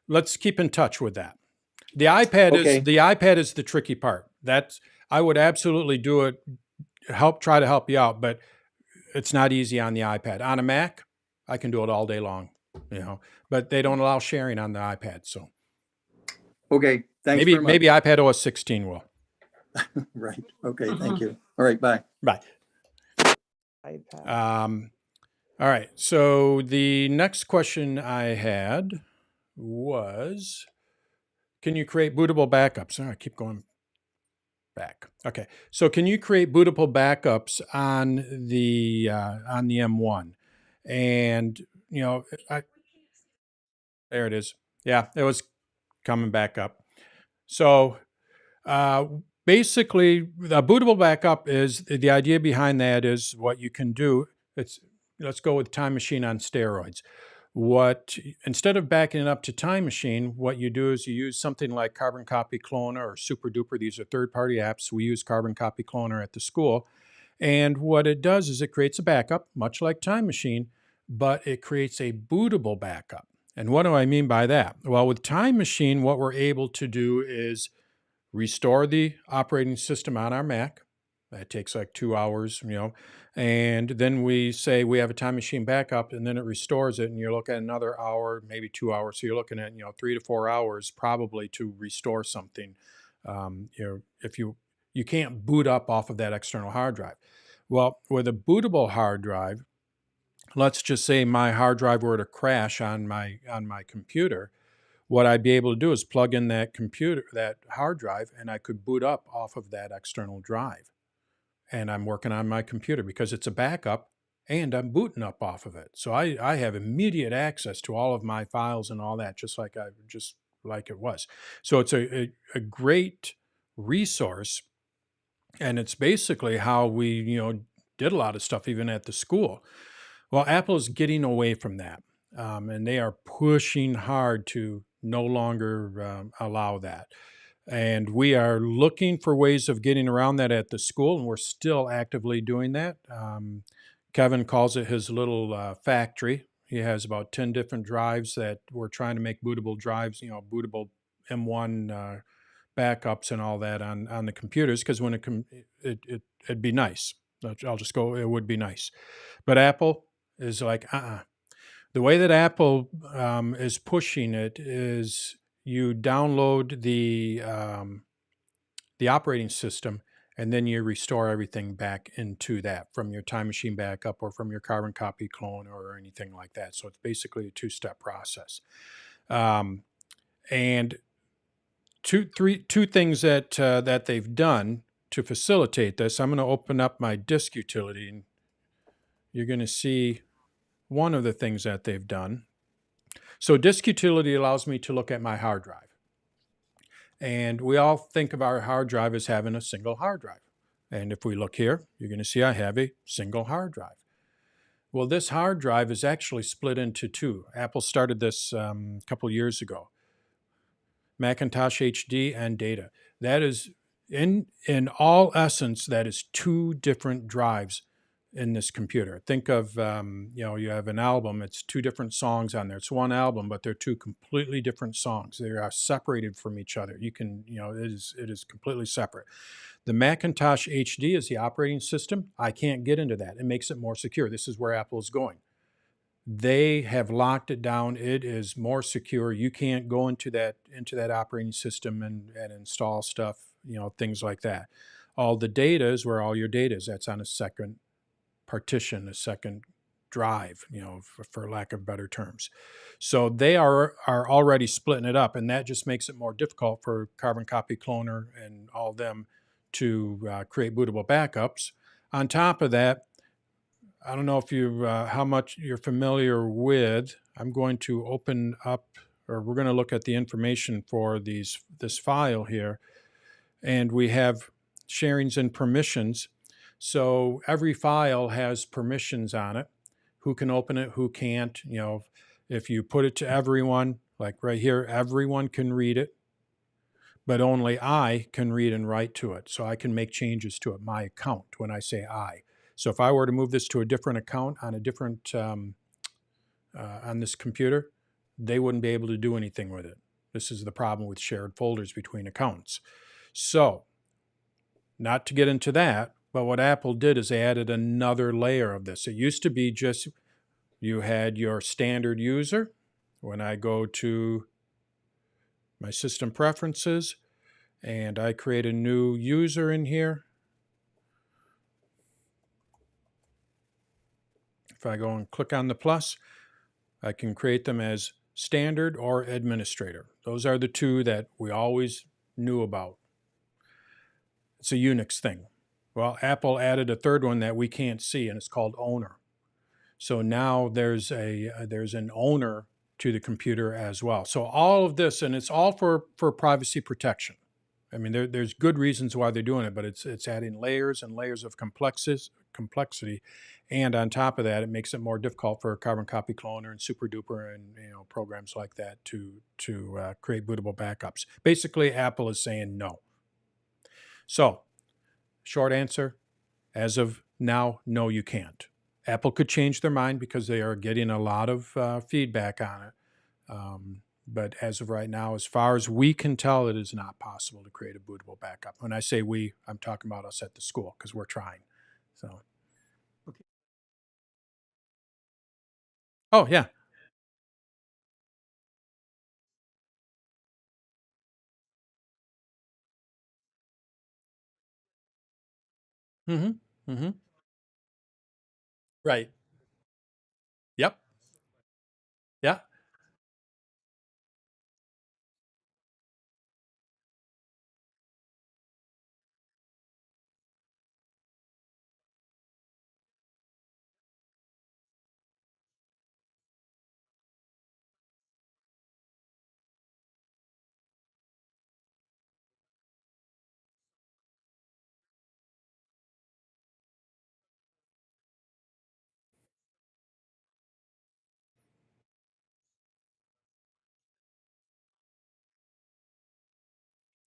Speaker 2: let's keep in touch with that. The iPad is the tricky part. I would absolutely do it, try to help you out, but it's not easy on the iPad. On a Mac, I can do it all day long, but they don't allow sharing on the iPad. So
Speaker 12: okay, thanks very much.
Speaker 2: Maybe iPad OS 16 will.
Speaker 12: Right. Okay. Thank you. All right. Bye.
Speaker 2: Bye.
Speaker 4: iPad.
Speaker 2: All right. So the next question I had was, can you create bootable backups? Oh, I keep going back. Okay. So can you create bootable backups on the M1? And there it is. Yeah, it was coming back up. So basically, the bootable backup is the idea behind that is what you can do. Let's go with Time Machine on steroids. Instead of backing it up to Time Machine, what you do is you use something like Carbon Copy Cloner or Super Duper. These are third-party apps. We use Carbon Copy Cloner at the school. And what it does is it creates a backup, much like Time Machine, but it creates a bootable backup. And what do I mean by that? Well, with Time Machine, what we're able to do is restore the operating system on our Mac. That takes like 2 hours, and then we say we have a Time Machine backup, and then it restores it, and you're looking at another hour, maybe 2 hours. So you're looking at 3 to 4 hours probably to restore something. If you can't boot up off of that external hard drive. Well, with a bootable hard drive, let's just say my hard drive were to crash on my computer. What I'd be able to do is plug in that hard drive, and I could boot up off of that external drive. And I'm working on my computer because it's a backup, and I'm booting up off of it. So I have immediate access to all of my files and all that, just like it was. So it's a great resource, and it's basically how we did a lot of stuff even at the school. Well, Apple is getting away from that, and they are pushing hard to no longer allow that. And we are looking for ways of getting around that at the school, and we're still actively doing that. Kevin calls it his little factory. He has about 10 different drives that we're trying to make bootable drives, bootable M1 backups and all that on the computers, because when it'd be nice. I'll just go, it would be nice. But Apple is like, The way that Apple is pushing it is you download the operating system, and then you restore everything back into that from your Time Machine backup or from your Carbon Copy Clone or anything like that. So it's basically a two-step process. And two things that they've done to facilitate this. I'm going to open up my disk utility, and you're going to see one of the things that they've done. So disk utility allows me to look at my hard drive. And we all think of our hard drive as having a single hard drive. And if we look here, you're going to see I have a single hard drive. Well, this hard drive is actually split into two. Apple started this a couple years ago. Macintosh HD and data. That is, in all essence, that is two different drives in this computer. Think of, you have an album, it's two different songs on there. It's one album, but they're two completely different songs. They are separated from each other. You can, it is completely separate. The Macintosh HD is the operating system. I can't get into that. It makes it more secure. This is where Apple is going. They have locked it down. It is more secure. You can't go into that operating system and install stuff, things like that. All the data is where all your data is. That's on a second partition, a second drive, for lack of better terms. So they are already splitting it up, and that just makes it more difficult for Carbon Copy Cloner and all them to create bootable backups. On top of that, I don't know if you how much you're familiar with. I'm going to open up, or we're going to look at the information for this file here, and we have sharings and permissions. So every file has permissions on it. Who can open it? Who can't? You know, if you put it to everyone, like right here, everyone can read it, but only I can read and write to it. So I can make changes to it, my account, when I say I. So if I were to move this to a different account on a different, on this computer, they wouldn't be able to do anything with it. This is the problem with shared folders between accounts. So, not to get into that, but what Apple did is they added another layer of this. It used to be just you had your standard user. When I go to my system preferences and I create a new user in here, if I go and click on the plus, I can create them as standard or administrator. Those are the two that we always knew about. It's a Unix thing. Well, Apple added a third one that we can't see, and it's called owner. So now there's an owner to the computer as well. So all of this, and it's all for privacy protection. I mean, there's good reasons why they're doing it, but it's adding layers and layers of complexity, and on top of that, it makes it more difficult for Carbon Copy Cloner and SuperDuper and programs like that to create bootable backups. Basically, Apple is saying no. So, short answer, as of now, no, you can't. Apple could change their mind because they are getting a lot of feedback on it. But as of right now, as far as we can tell, it is not possible to create a bootable backup. When I say we, I'm talking about us at the school because we're trying. So.
Speaker 8: Okay.
Speaker 2: Oh, yeah. Mm-hmm. Mm-hmm. Right. Yep. Yeah.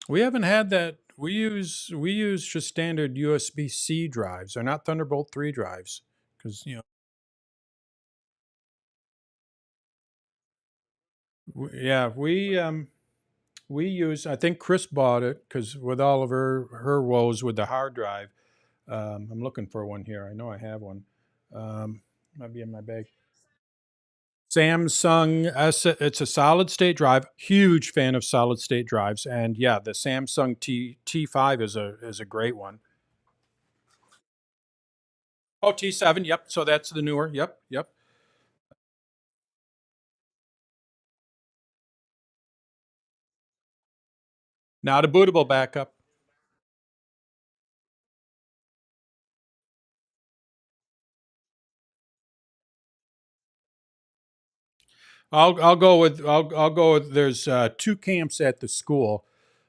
Speaker 2: We haven't had that. We use just standard USB-C drives. They're not Thunderbolt 3 drives because yeah, we use. I think Chris bought it because with all of her woes with the hard drive. I'm looking for one here. I know I have one. Might be in my bag. Samsung it's a solid state drive. Huge fan of solid state drives, and yeah, the Samsung T5 is a great one. Oh, T7. Yep. So that's the newer. Yep. Yep. Not a bootable backup. I'll go with there's two camps at the school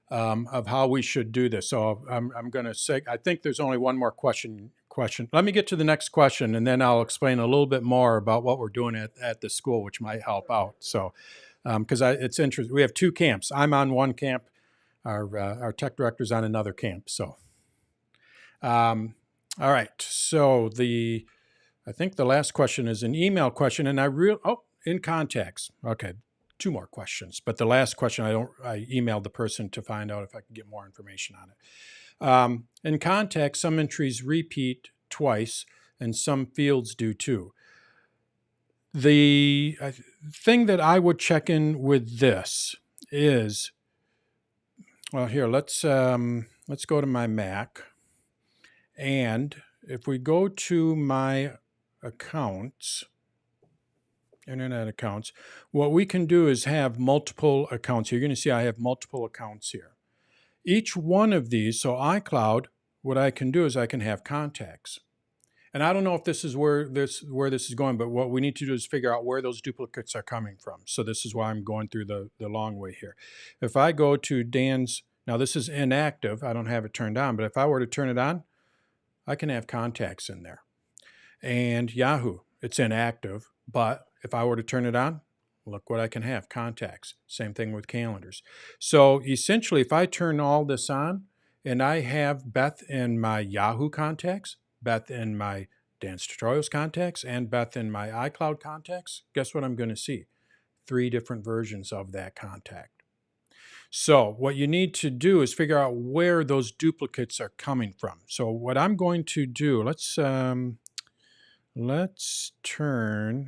Speaker 2: of how we should do this. So I'm going to say I think there's only one more question. Let me get to the next question, and then I'll explain a little bit more about what we're doing at the school, which might help out. So because it's interesting, we have two camps. I'm on one camp. Our tech director's on another camp. So all right. So I think the last question is an email question, and in context. Okay, two more questions, but the last question I emailed the person to find out if I could get more information on it. In context, some entries repeat twice, and some fields do too. The thing that I would check in with this is, well, here let's go to my Mac, and if we go to my accounts. Internet accounts. What we can do is have multiple accounts. You're going to see I have multiple accounts here. Each one of these, so iCloud, what I can do is I can have contacts. And I don't know if this is where this is going, but what we need to do is figure out where those duplicates are coming from. So this is why I'm going through the long way here. If I go to Dan's, now this is inactive, I don't have it turned on, but if I were to turn it on, I can have contacts in there. And Yahoo, it's inactive, but if I were to turn it on, look what I can have, contacts. Same thing with calendars. So essentially, if I turn all this on and I have Beth in my Yahoo contacts, Beth in my Dance Tutorials contacts, and Beth in my iCloud contacts, guess what I'm going to see? 3 different versions of that contact. So what you need to do is figure out where those duplicates are coming from. So what I'm going to do, let's turn,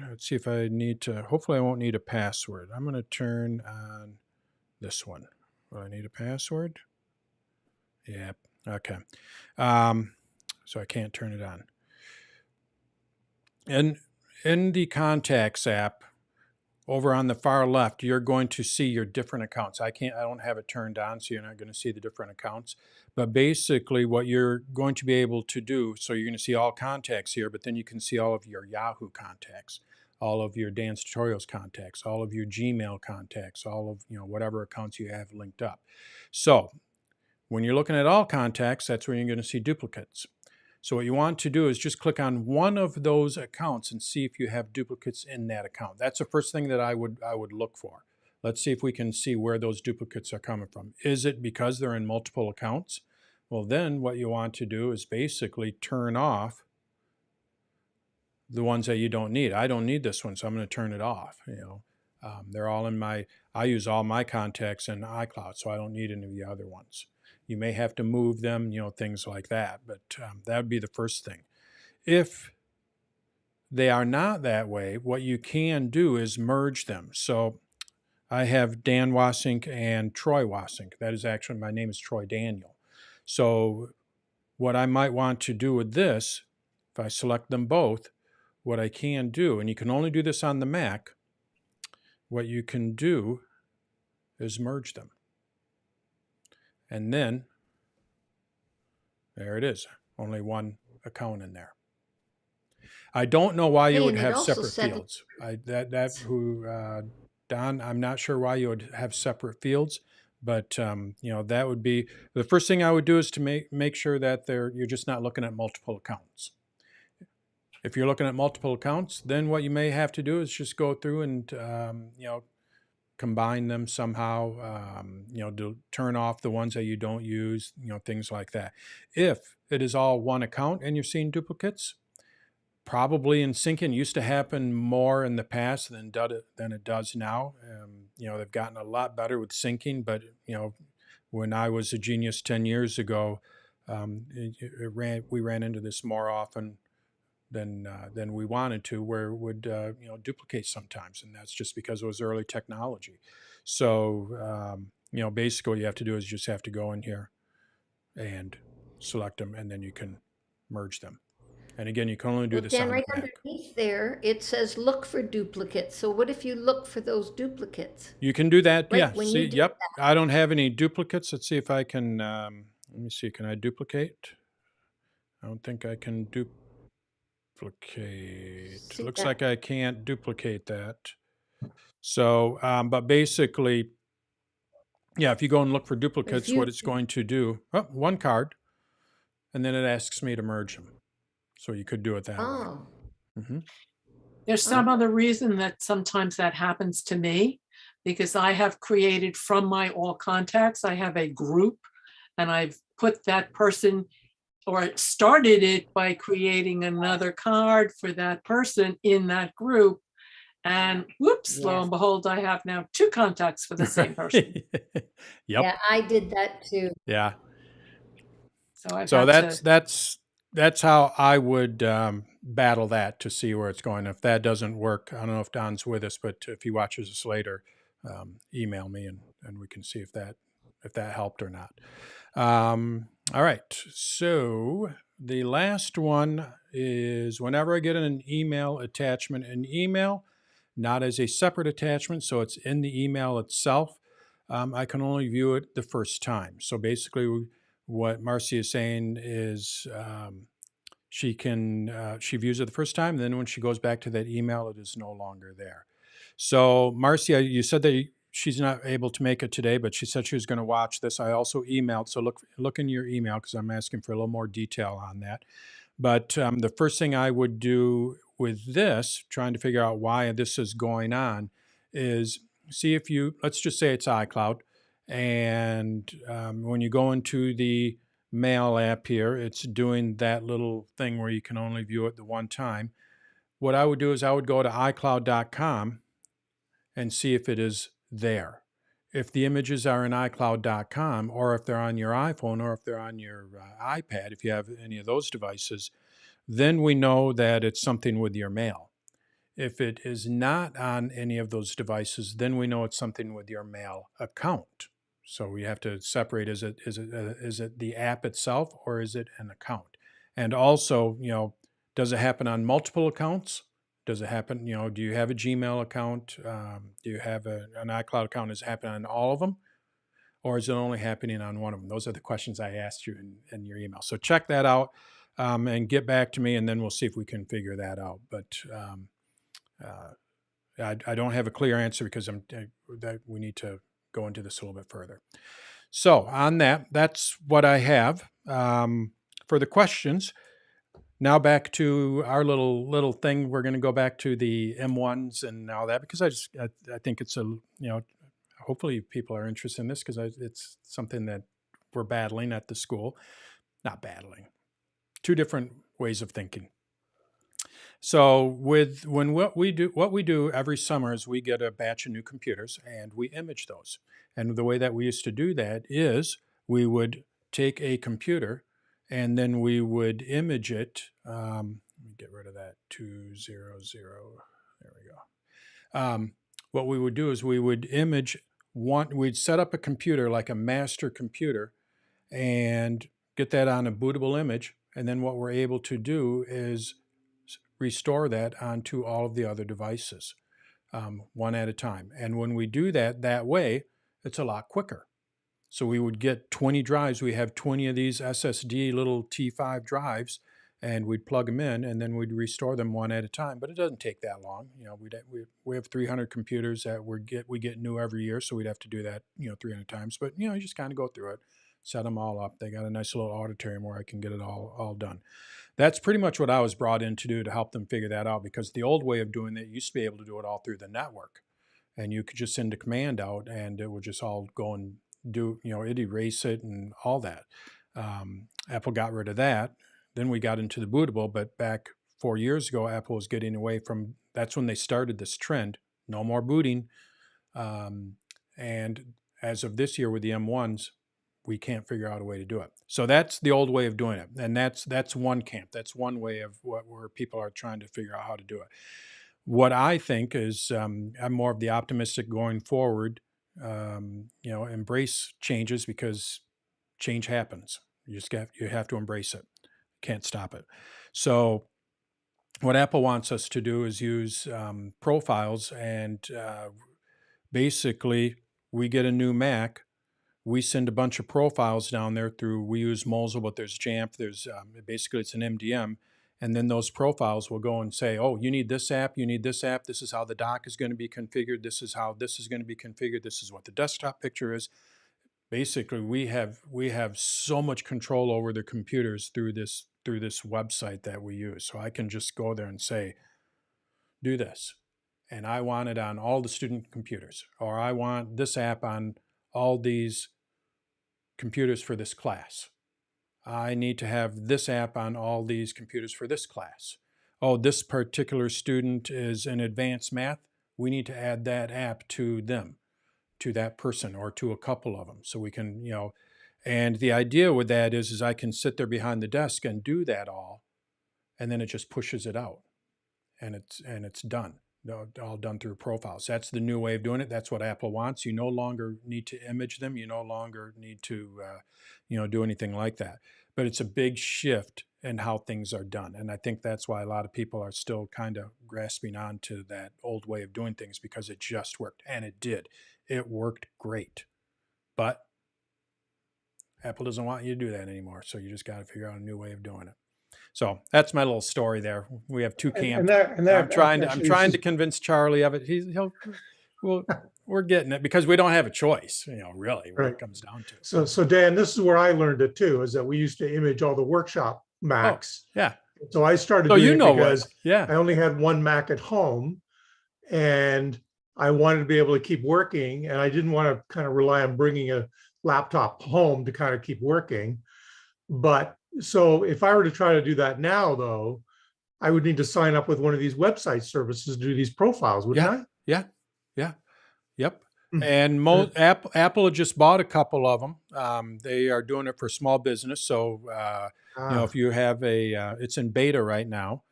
Speaker 2: let's see if I need to, hopefully I won't need a password. I'm going to turn on this one. Will I need a password? Yep. Okay. So I can't turn it on. And in the Contacts app, over on the far left, you're going to see your different accounts. I don't have it turned on, so you're not going to see the different accounts. But basically what you're going to be able to do, so you're going to see all contacts here, but then you can see all of your Yahoo contacts, all of your Dance Tutorials contacts, all of your Gmail contacts, all of whatever accounts you have linked up. So when you're looking at all contacts, that's where you're going to see duplicates. So what you want to do is just click on one of those accounts and see if you have duplicates in that account. That's the first thing that I would look for. Let's see if we can see where those duplicates are coming from. Is it because they're in multiple accounts? Well, then what you want to do is basically turn off the ones that you don't need. I don't need this one, so I'm going to turn it off. They're all in my, I use all my contacts in iCloud, so I don't need any of the other ones. You may have to move them, things like that, but that would be the first thing. If they are not that way, what you can do is merge them. So I have Dan Wasink and Troy Wasink. That is actually, my name is Troy Daniel. So what I might want to do with this, if I select them both, what I can do, and you can only do this on the Mac, what you can do is merge them. And then, there it is, only one account in there. I don't know why you would have separate fields. Don, I'm not sure why you would have separate fields, but that would be, the first thing I would do is to make sure that you're just not looking at multiple accounts. If you're looking at multiple accounts, then what you may have to do is just go through and combine them somehow, to turn off the ones that you don't use, things like that. If it is all one account and you're seeing duplicates, probably in syncing used to happen more in the past than it does now. They've gotten a lot better with syncing, but when I was a genius 10 years ago, we ran into this more often than we wanted to, where it would duplicate sometimes, and that's just because it was early technology. So basically what you have to do is just have to go in here and select them, and then you can merge them. And again, you can only do this on the
Speaker 1: right
Speaker 2: Mac.
Speaker 1: underneath there, it says look for duplicates. So what if you look for those duplicates?
Speaker 2: You can do that.
Speaker 1: Right,
Speaker 2: Yeah.
Speaker 1: when
Speaker 2: See,
Speaker 1: you do
Speaker 2: yep. I don't have any duplicates. Let's see if I can. Let me see. Can I duplicate? I don't think I can duplicate.
Speaker 1: See
Speaker 2: Looks
Speaker 1: that?
Speaker 2: like I can't duplicate that. So, but basically, yeah, if you go and look for duplicates, what it's going to do, one card, and then it asks me to merge them. So you could do it that way. Mm-hmm.
Speaker 6: There's some other reason that sometimes that happens to me, because I have created from my all contacts, I have a group, and I've put that person, or started it by creating another card for that person in that group. And whoops, lo and behold, I have now 2 contacts for the same person.
Speaker 2: Yep.
Speaker 1: Yeah, I did that too.
Speaker 2: Yeah.
Speaker 6: So
Speaker 2: that's how I would battle that, to see where it's going. If that doesn't work, I don't know if Don's with us, but if he watches this later, email me and we can see if that helped or not. All right. So the last one is, whenever I get an email attachment, not as a separate attachment, so it's in the email itself, I can only view it the first time. So basically what Marcy is saying is, she can, she views it the first time, and then when she goes back to that email, it is no longer there. So Marcia, you said that she's not able to make it today, but she said she was going to watch this. I also emailed, so look in your email because I'm asking for a little more detail on that. But the first thing I would do with this, trying to figure out why this is going on, is see if you, let's just say it's iCloud, and when you go into the Mail app here, it's doing that little thing where you can only view it the one time. What I would do is I would go to iCloud.com and see if it is there. If the images are in iCloud.com, or if they're on your iPhone, or if they're on your iPad, if you have any of those devices, then we know that it's something with your mail. If it is not on any of those devices, then we know it's something with your mail account. So we have to separate, is it the app itself, or is it an account? And also, does it happen on multiple accounts? Does it happen, do you have a Gmail account? Do you have an iCloud account? Does it happen on all of them? Or is it only happening on one of them? Those are the questions I asked you in your email. So check that out and get back to me, and then we'll see if we can figure that out. But I don't have a clear answer because that we need to go into this a little bit further. So on that's what I have for the questions. Now back to our little thing. We're going to go back to the M1s and all that because I think it's hopefully people are interested in this because it's something that we're battling at the school. Not battling. Two different ways of thinking. So what we do every summer is we get a batch of new computers and we image those. And the way that we used to do that is we would take a computer and then we would image it. Let me get rid of that 200. There we go. What we would do is we would image we'd set up a computer like a master computer and get that on a bootable image. And then what we're able to do is restore that onto all of the other devices, one at a time. And when we do that way, it's a lot quicker. So we would get 20 drives. We have 20 of these SSD little T5 drives, and we'd plug them in, and then we'd restore them one at a time. But it doesn't take that long. We have 300 computers that we get new every year, so we'd have to do that 300 times. But you just kind of go through it, set them all up. They got a nice little auditorium where I can get it all done. That's pretty much what I was brought in to do, to help them figure that out, because the old way of doing it, you used to be able to do it all through the network, and you could just send a command out and it would just all go and do, it'd erase it and all that. Apple got rid of that. Then we got into the bootable, but back 4 years ago, Apple was getting away from, that's when they started this trend, no more booting. And as of this year with the M1s, we can't figure out a way to do it. So that's the old way of doing it. And that's one camp. That's one way of where people are trying to figure out how to do it. What I think is, I'm more of the optimistic going forward, embrace changes because change happens. You have to embrace it. Can't stop it. So what Apple wants us to do is use profiles, and basically we get a new Mac. We send a bunch of profiles down there we use Mosel, but there's Jamf, there's basically it's an MDM. And then those profiles will go and say, oh, you need this app, this is how the dock is going to be configured, this is how this is going to be configured, this is what the desktop picture is. Basically, we have so much control over the computers through this website that we use. So I can just go there and say, do this. And I want it on all the student computers, or I want this app on all these computers for this class. I need to have this app on all these computers for this class. Oh, this particular student is in advanced math. We need to add that app to them, to that person, or to a couple of them. So we can, and the idea with that is I can sit there behind the desk and do that all, and then it just pushes it out, and it's done. All done through profiles. That's the new way of doing it. That's what Apple wants. You no longer need to image them. You no longer need to, do anything like that. But it's a big shift in how things are done. And I think that's why a lot of people are still kind of grasping on to that old way of doing things, because it just worked. And it did. It worked great. But Apple doesn't want you to do that anymore. So you just got to figure out a new way of doing it. So that's my little story there. We have two camps.
Speaker 8: And
Speaker 2: I'm trying
Speaker 8: actually
Speaker 2: to convince Charlie of it. We're getting it because we don't have a choice, really, what
Speaker 8: Right.
Speaker 2: it comes down to.
Speaker 8: So Dan, this is where I learned it too, is that we used to image all the workshop Macs.
Speaker 2: Oh, yeah.
Speaker 8: So I started
Speaker 2: So
Speaker 8: doing
Speaker 2: you
Speaker 8: it
Speaker 2: know
Speaker 8: because
Speaker 2: yeah.
Speaker 8: I only had one Mac at home and I wanted to be able to keep working, and I didn't want to kind of rely on bringing a laptop home to kind of keep working. But so if I were to try to do that now, though, I would need to sign up with one of these website services to do these profiles, wouldn't I?
Speaker 2: Yeah. Yep.
Speaker 8: Hmm.
Speaker 2: And Apple had just bought a couple of them. They are doing it for small business. So, if you have it's in beta right now.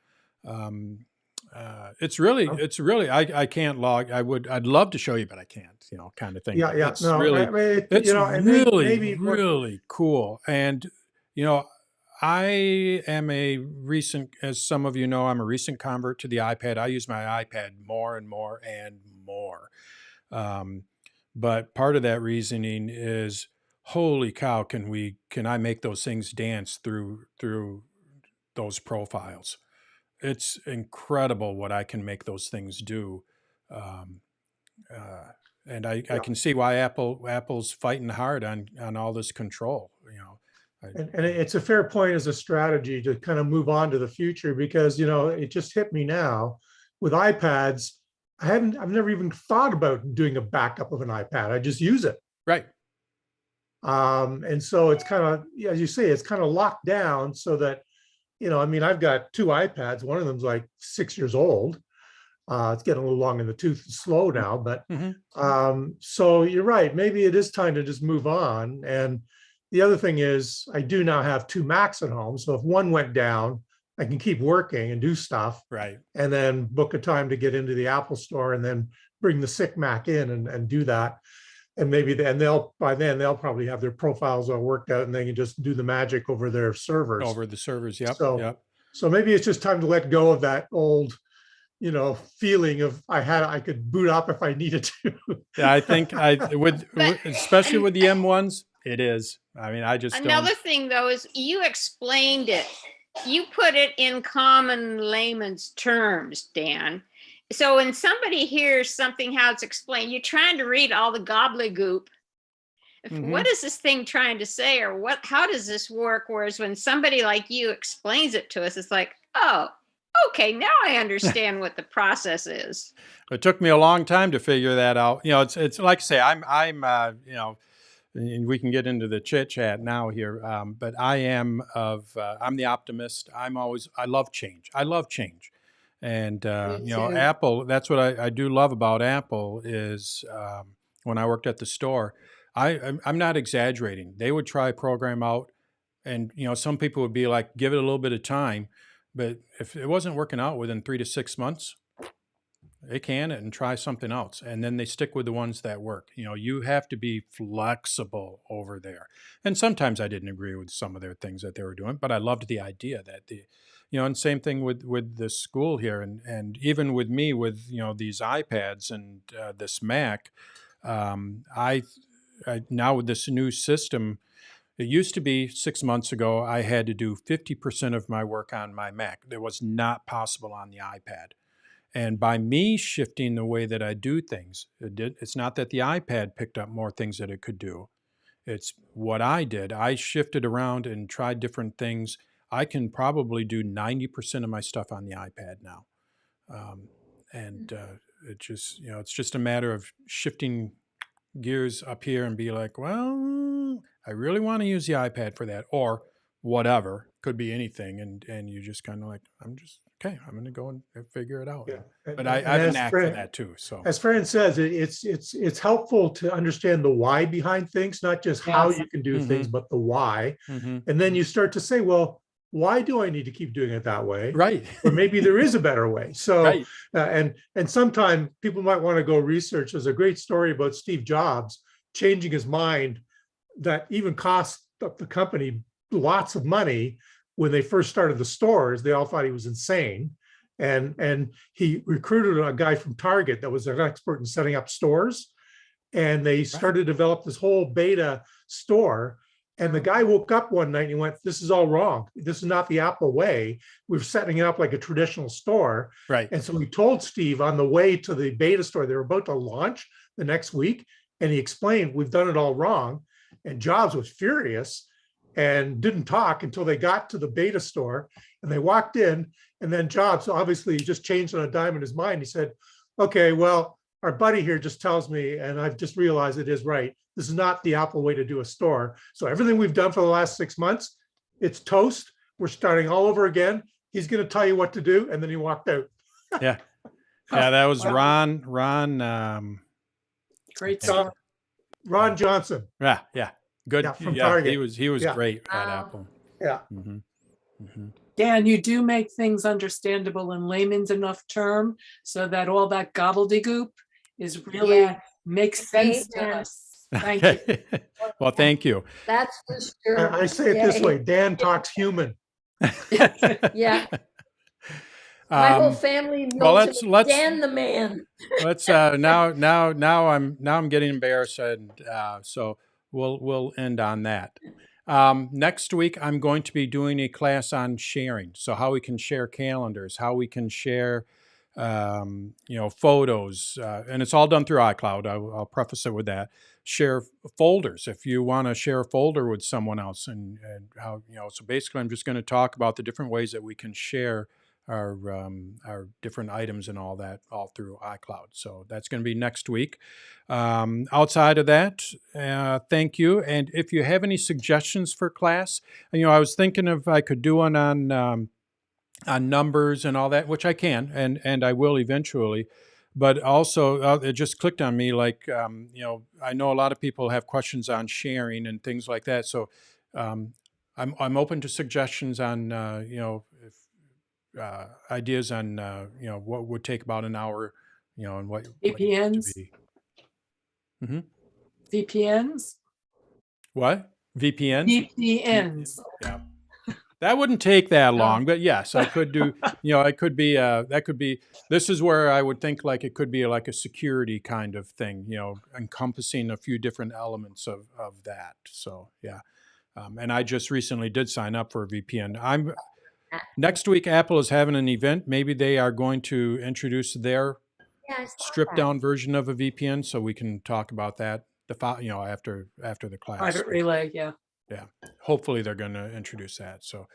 Speaker 2: It's really, I can't log. I'd love to show you, but I can't, kind of thing.
Speaker 8: Yeah.
Speaker 2: It's really, it's really cool. And, I am as some of you know, I'm a recent convert to the iPad. I use my iPad more and more and more. But part of that reasoning is, holy cow, can I make those things dance through those profiles? It's incredible what I can make those things do. And I can see why Apple's fighting hard on all this control,
Speaker 8: And it's a fair point as a strategy to kind of move on to the future, because, it just hit me now with iPads. I've never even thought about doing a backup of an iPad. I just use it.
Speaker 2: Right.
Speaker 8: And so it's kind of, as you say, it's kind of locked down so that, I've got two iPads. One of them's like 6 years old. It's getting a little long in the tooth, slow now, but so you're right. Maybe it is time to just move on. And the other thing is, I do now have two Macs at home. So if one went down, I can keep working and do stuff.
Speaker 2: Right.
Speaker 8: And then book a time to get into the Apple store and then bring the sick Mac in and do that. And maybe by then they'll probably have their profiles all worked out and they can just do the magic over their servers.
Speaker 2: Over the servers. Yep.
Speaker 8: So maybe it's just time to let go of that old, feeling of I could boot up if I needed to.
Speaker 2: Yeah, I think especially with the M1s, it is. I mean, I just
Speaker 7: Another thing though is you explained it. You put it in common layman's terms, Dan. So when somebody hears something how it's explained, you're trying to read all the gobbledygook. What is this thing trying to say, or how does this work? Whereas when somebody like you explains it to us, it's like, oh, okay, now I understand what the process is.
Speaker 2: It took me a long time to figure that out. It's like I say, I'm and we can get into the chit chat now here. But I'm the optimist. I love change. And, Apple, that's what I do love about Apple is when I worked at the store, I'm not exaggerating. They would try a program out and, some people would be like, give it a little bit of time. But if it wasn't working out within 3 to 6 months, they can it and try something else. And then they stick with the ones that work. You have to be flexible over there. And sometimes I didn't agree with some of their things that they were doing, but I loved the idea that and same thing with the school here. And even with me with, these iPads and this Mac, I now with this new system, it used to be 6 months ago, I had to do 50% of my work on my Mac. It was not possible on the iPad. And by me shifting the way that I do things, it's not that the iPad picked up more things that it could do. It's what I did. I shifted around and tried different things. I can probably do 90% of my stuff on the iPad now. It just, it's just a matter of shifting gears up here and be like, well, I really want to use the iPad for that, or whatever, could be anything. And you just kind of like, I'm going to go and figure it out.
Speaker 8: Yeah.
Speaker 2: But I have a knack for that too. So
Speaker 8: as Fran says, it's helpful to understand the why behind things, not just how you can do things, but the why. And then you start to say, well, why do I need to keep doing it that way?
Speaker 2: Right.
Speaker 8: Or maybe there is a better way. So, and sometimes people might want to go research. There's a great story about Steve Jobs changing his mind that even cost the company lots of money. When they first started the stores, they all thought he was insane. And he recruited a guy from Target that was an expert in setting up stores. And they started to develop this whole beta store. And the guy woke up one night and he went, "This is all wrong. This is not the Apple way. We're setting it up like a traditional store."
Speaker 2: Right.
Speaker 8: And so he told Steve on the way to the beta store, they were about to launch the next week. And he explained, "We've done it all wrong." And Jobs was furious and didn't talk until they got to the beta store. And they walked in, and then Jobs obviously just changed on a dime in his mind. He said, "Okay, well, our buddy here just tells me, and I've just realized it is right. This is not the Apple way to do a store. So everything we've done for the last 6 months, it's toast. We're starting all over again. He's going to tell you what to do." And then he walked out.
Speaker 2: Yeah. Yeah, that was
Speaker 6: Wow.
Speaker 2: Ron.
Speaker 6: Great
Speaker 8: John-
Speaker 6: story.
Speaker 8: Ron Johnson.
Speaker 2: Yeah, yeah. Good.
Speaker 8: Yeah, from
Speaker 2: He
Speaker 8: Target.
Speaker 2: was
Speaker 8: Yeah.
Speaker 2: great at
Speaker 1: Wow.
Speaker 2: Apple.
Speaker 8: Yeah.
Speaker 2: Mhm. Mhm.
Speaker 6: Dan, you do make things understandable in layman's enough term so that all that gobbledygook is really
Speaker 1: Yeah.
Speaker 6: makes sense to
Speaker 1: Amen.
Speaker 6: us. Thank you.
Speaker 2: Okay. Well, thank you.
Speaker 1: That's for sure.
Speaker 8: I say it this
Speaker 1: Yay.
Speaker 8: way, Dan talks human.
Speaker 1: Yeah. My whole
Speaker 2: Um,
Speaker 1: family knows
Speaker 2: well,
Speaker 1: him as Dan the man.
Speaker 2: let's now I'm getting embarrassed, and so we'll end on that. Next week, I'm going to be doing a class on sharing. So how we can share calendars, how we can share, photos, and it's all done through iCloud. I'll preface it with that. Share folders if you want to share a folder with someone else, and how, so basically I'm just going to talk about the different ways that we can share our different items and all that all through iCloud. So that's going to be next week. Outside of that, thank you. And if you have any suggestions for class, I was thinking if I could do one on numbers and all that, which I can, and I will eventually. But also, it just clicked on me, like, I know a lot of people have questions on sharing and things like that. So I'm open to suggestions on, if ideas on, what would take about an hour, and what needs to
Speaker 6: VPNs?
Speaker 2: be. Mhm.
Speaker 6: VPNs?
Speaker 2: What? VPNs?
Speaker 6: VPNs.
Speaker 2: Yeah. That wouldn't take that long, but yes, I could do, it could be, this is where I would think like it could be like a security kind of thing, encompassing a few different elements of that. So, yeah. And I just recently did sign up for a VPN. Next week, Apple is having an event. Maybe they are going to introduce their
Speaker 1: Yeah, I saw
Speaker 2: stripped
Speaker 1: that.
Speaker 2: down version of a VPN, so we can talk about that. After the class.
Speaker 6: Private relay, yeah.
Speaker 2: Yeah, hopefully they're going to introduce that. So,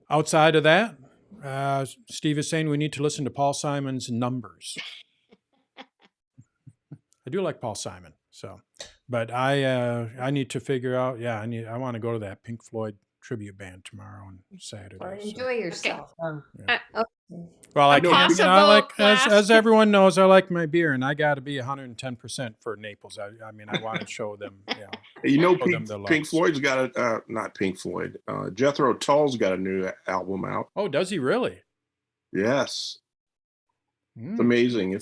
Speaker 2: outside of that, Steve is saying we need to listen to Paul Simon's Numbers. I do like Paul Simon, so, but I need to figure out. Yeah, I want to go to that Pink Floyd tribute band tomorrow on Saturday.
Speaker 1: Well,
Speaker 2: so.
Speaker 1: enjoy yourself.
Speaker 2: Yeah.
Speaker 1: Okay.
Speaker 2: Well, I
Speaker 7: A
Speaker 2: can't. I
Speaker 7: possible
Speaker 2: like,
Speaker 7: class
Speaker 2: as
Speaker 7: to-
Speaker 2: everyone knows, I like my beer, and I got to be 110% for Naples. I mean, I want to show them. Show them the
Speaker 9: Pink
Speaker 2: love.
Speaker 9: Floyd's got a not Pink Floyd. Jethro Tull's got a new album out.
Speaker 2: Oh, does he really?
Speaker 9: Yes,
Speaker 2: Mm.
Speaker 9: it's amazing.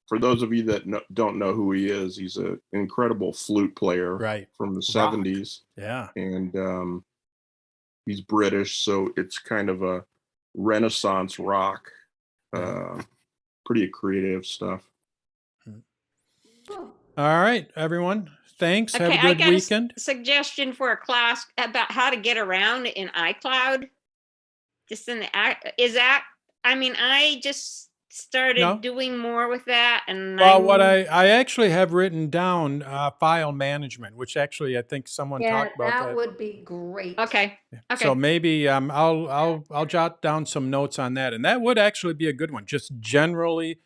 Speaker 9: For those of you that don't know who he is, he's an incredible flute player,
Speaker 2: Right.
Speaker 9: from the
Speaker 2: Rock.
Speaker 9: 70s,
Speaker 2: Yeah.
Speaker 9: and he's British, so it's kind of a Renaissance rock. Pretty creative stuff.
Speaker 1: Cool.
Speaker 2: All right, everyone. Thanks. Have
Speaker 7: Okay,
Speaker 2: a
Speaker 7: I
Speaker 2: good
Speaker 7: got
Speaker 2: weekend.
Speaker 7: a suggestion for a class about how to get around in iCloud. Just in I just started
Speaker 2: No.
Speaker 7: doing more with that, and
Speaker 2: Well, what I actually have written down file management, which actually I think someone
Speaker 1: Yeah,
Speaker 2: talked about
Speaker 1: that
Speaker 2: that.
Speaker 1: would be great.
Speaker 7: okay.
Speaker 2: So maybe I'll jot down some notes on that, and that would actually be a good one. Just generally,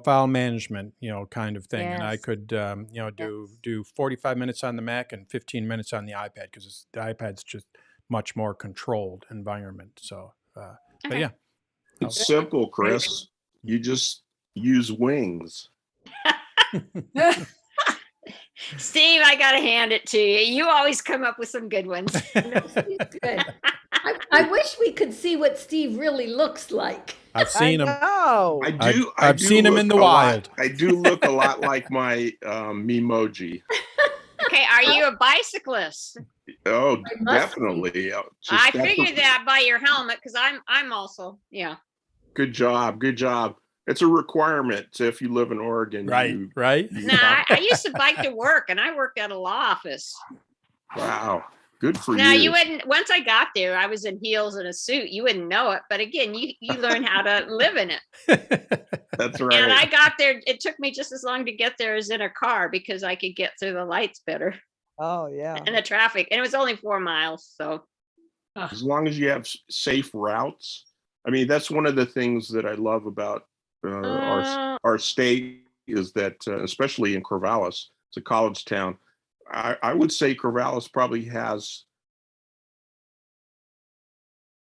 Speaker 2: file management, kind of thing. And I
Speaker 1: Yes.
Speaker 2: could, do 45 minutes on the Mac and 15 minutes on the iPad, because the iPad's just much more controlled environment. So, but
Speaker 7: Okay.
Speaker 2: yeah,
Speaker 9: It's simple, Chris. You just use Wings.
Speaker 7: Steve, I gotta hand it to you. You always come up with some good ones.
Speaker 1: No, Steve's good. I wish we could see what Steve really looks like.
Speaker 2: I've seen him.
Speaker 4: Oh,
Speaker 2: I've seen him in the wild.
Speaker 9: I do look a lot like my Memoji.
Speaker 7: Okay, are you a bicyclist?
Speaker 9: Oh,
Speaker 1: I must
Speaker 9: definitely.
Speaker 7: I
Speaker 9: That's
Speaker 7: figured that by your helmet, because I'm also, yeah.
Speaker 9: Good job. Good job. It's a requirement if you live in Oregon.
Speaker 2: Right, right.
Speaker 9: you
Speaker 7: Now,
Speaker 9: have-
Speaker 7: I used to bike to work, and I worked at a law office.
Speaker 9: wow, good for
Speaker 7: Now,
Speaker 9: you.
Speaker 7: you wouldn't, once I got there, I was in heels and a suit. You wouldn't know it. But again, you learn how to live in it.
Speaker 9: That's right.
Speaker 7: And I got there, it took me just as long to get there as in a car because I could get through the lights better
Speaker 4: Oh, yeah.
Speaker 7: and the traffic. And it was only 4 miles. So,
Speaker 9: As long as you have safe routes. I mean, that's one of the things that I love about our state is that, especially in Corvallis, it's a college town. I would say Corvallis probably has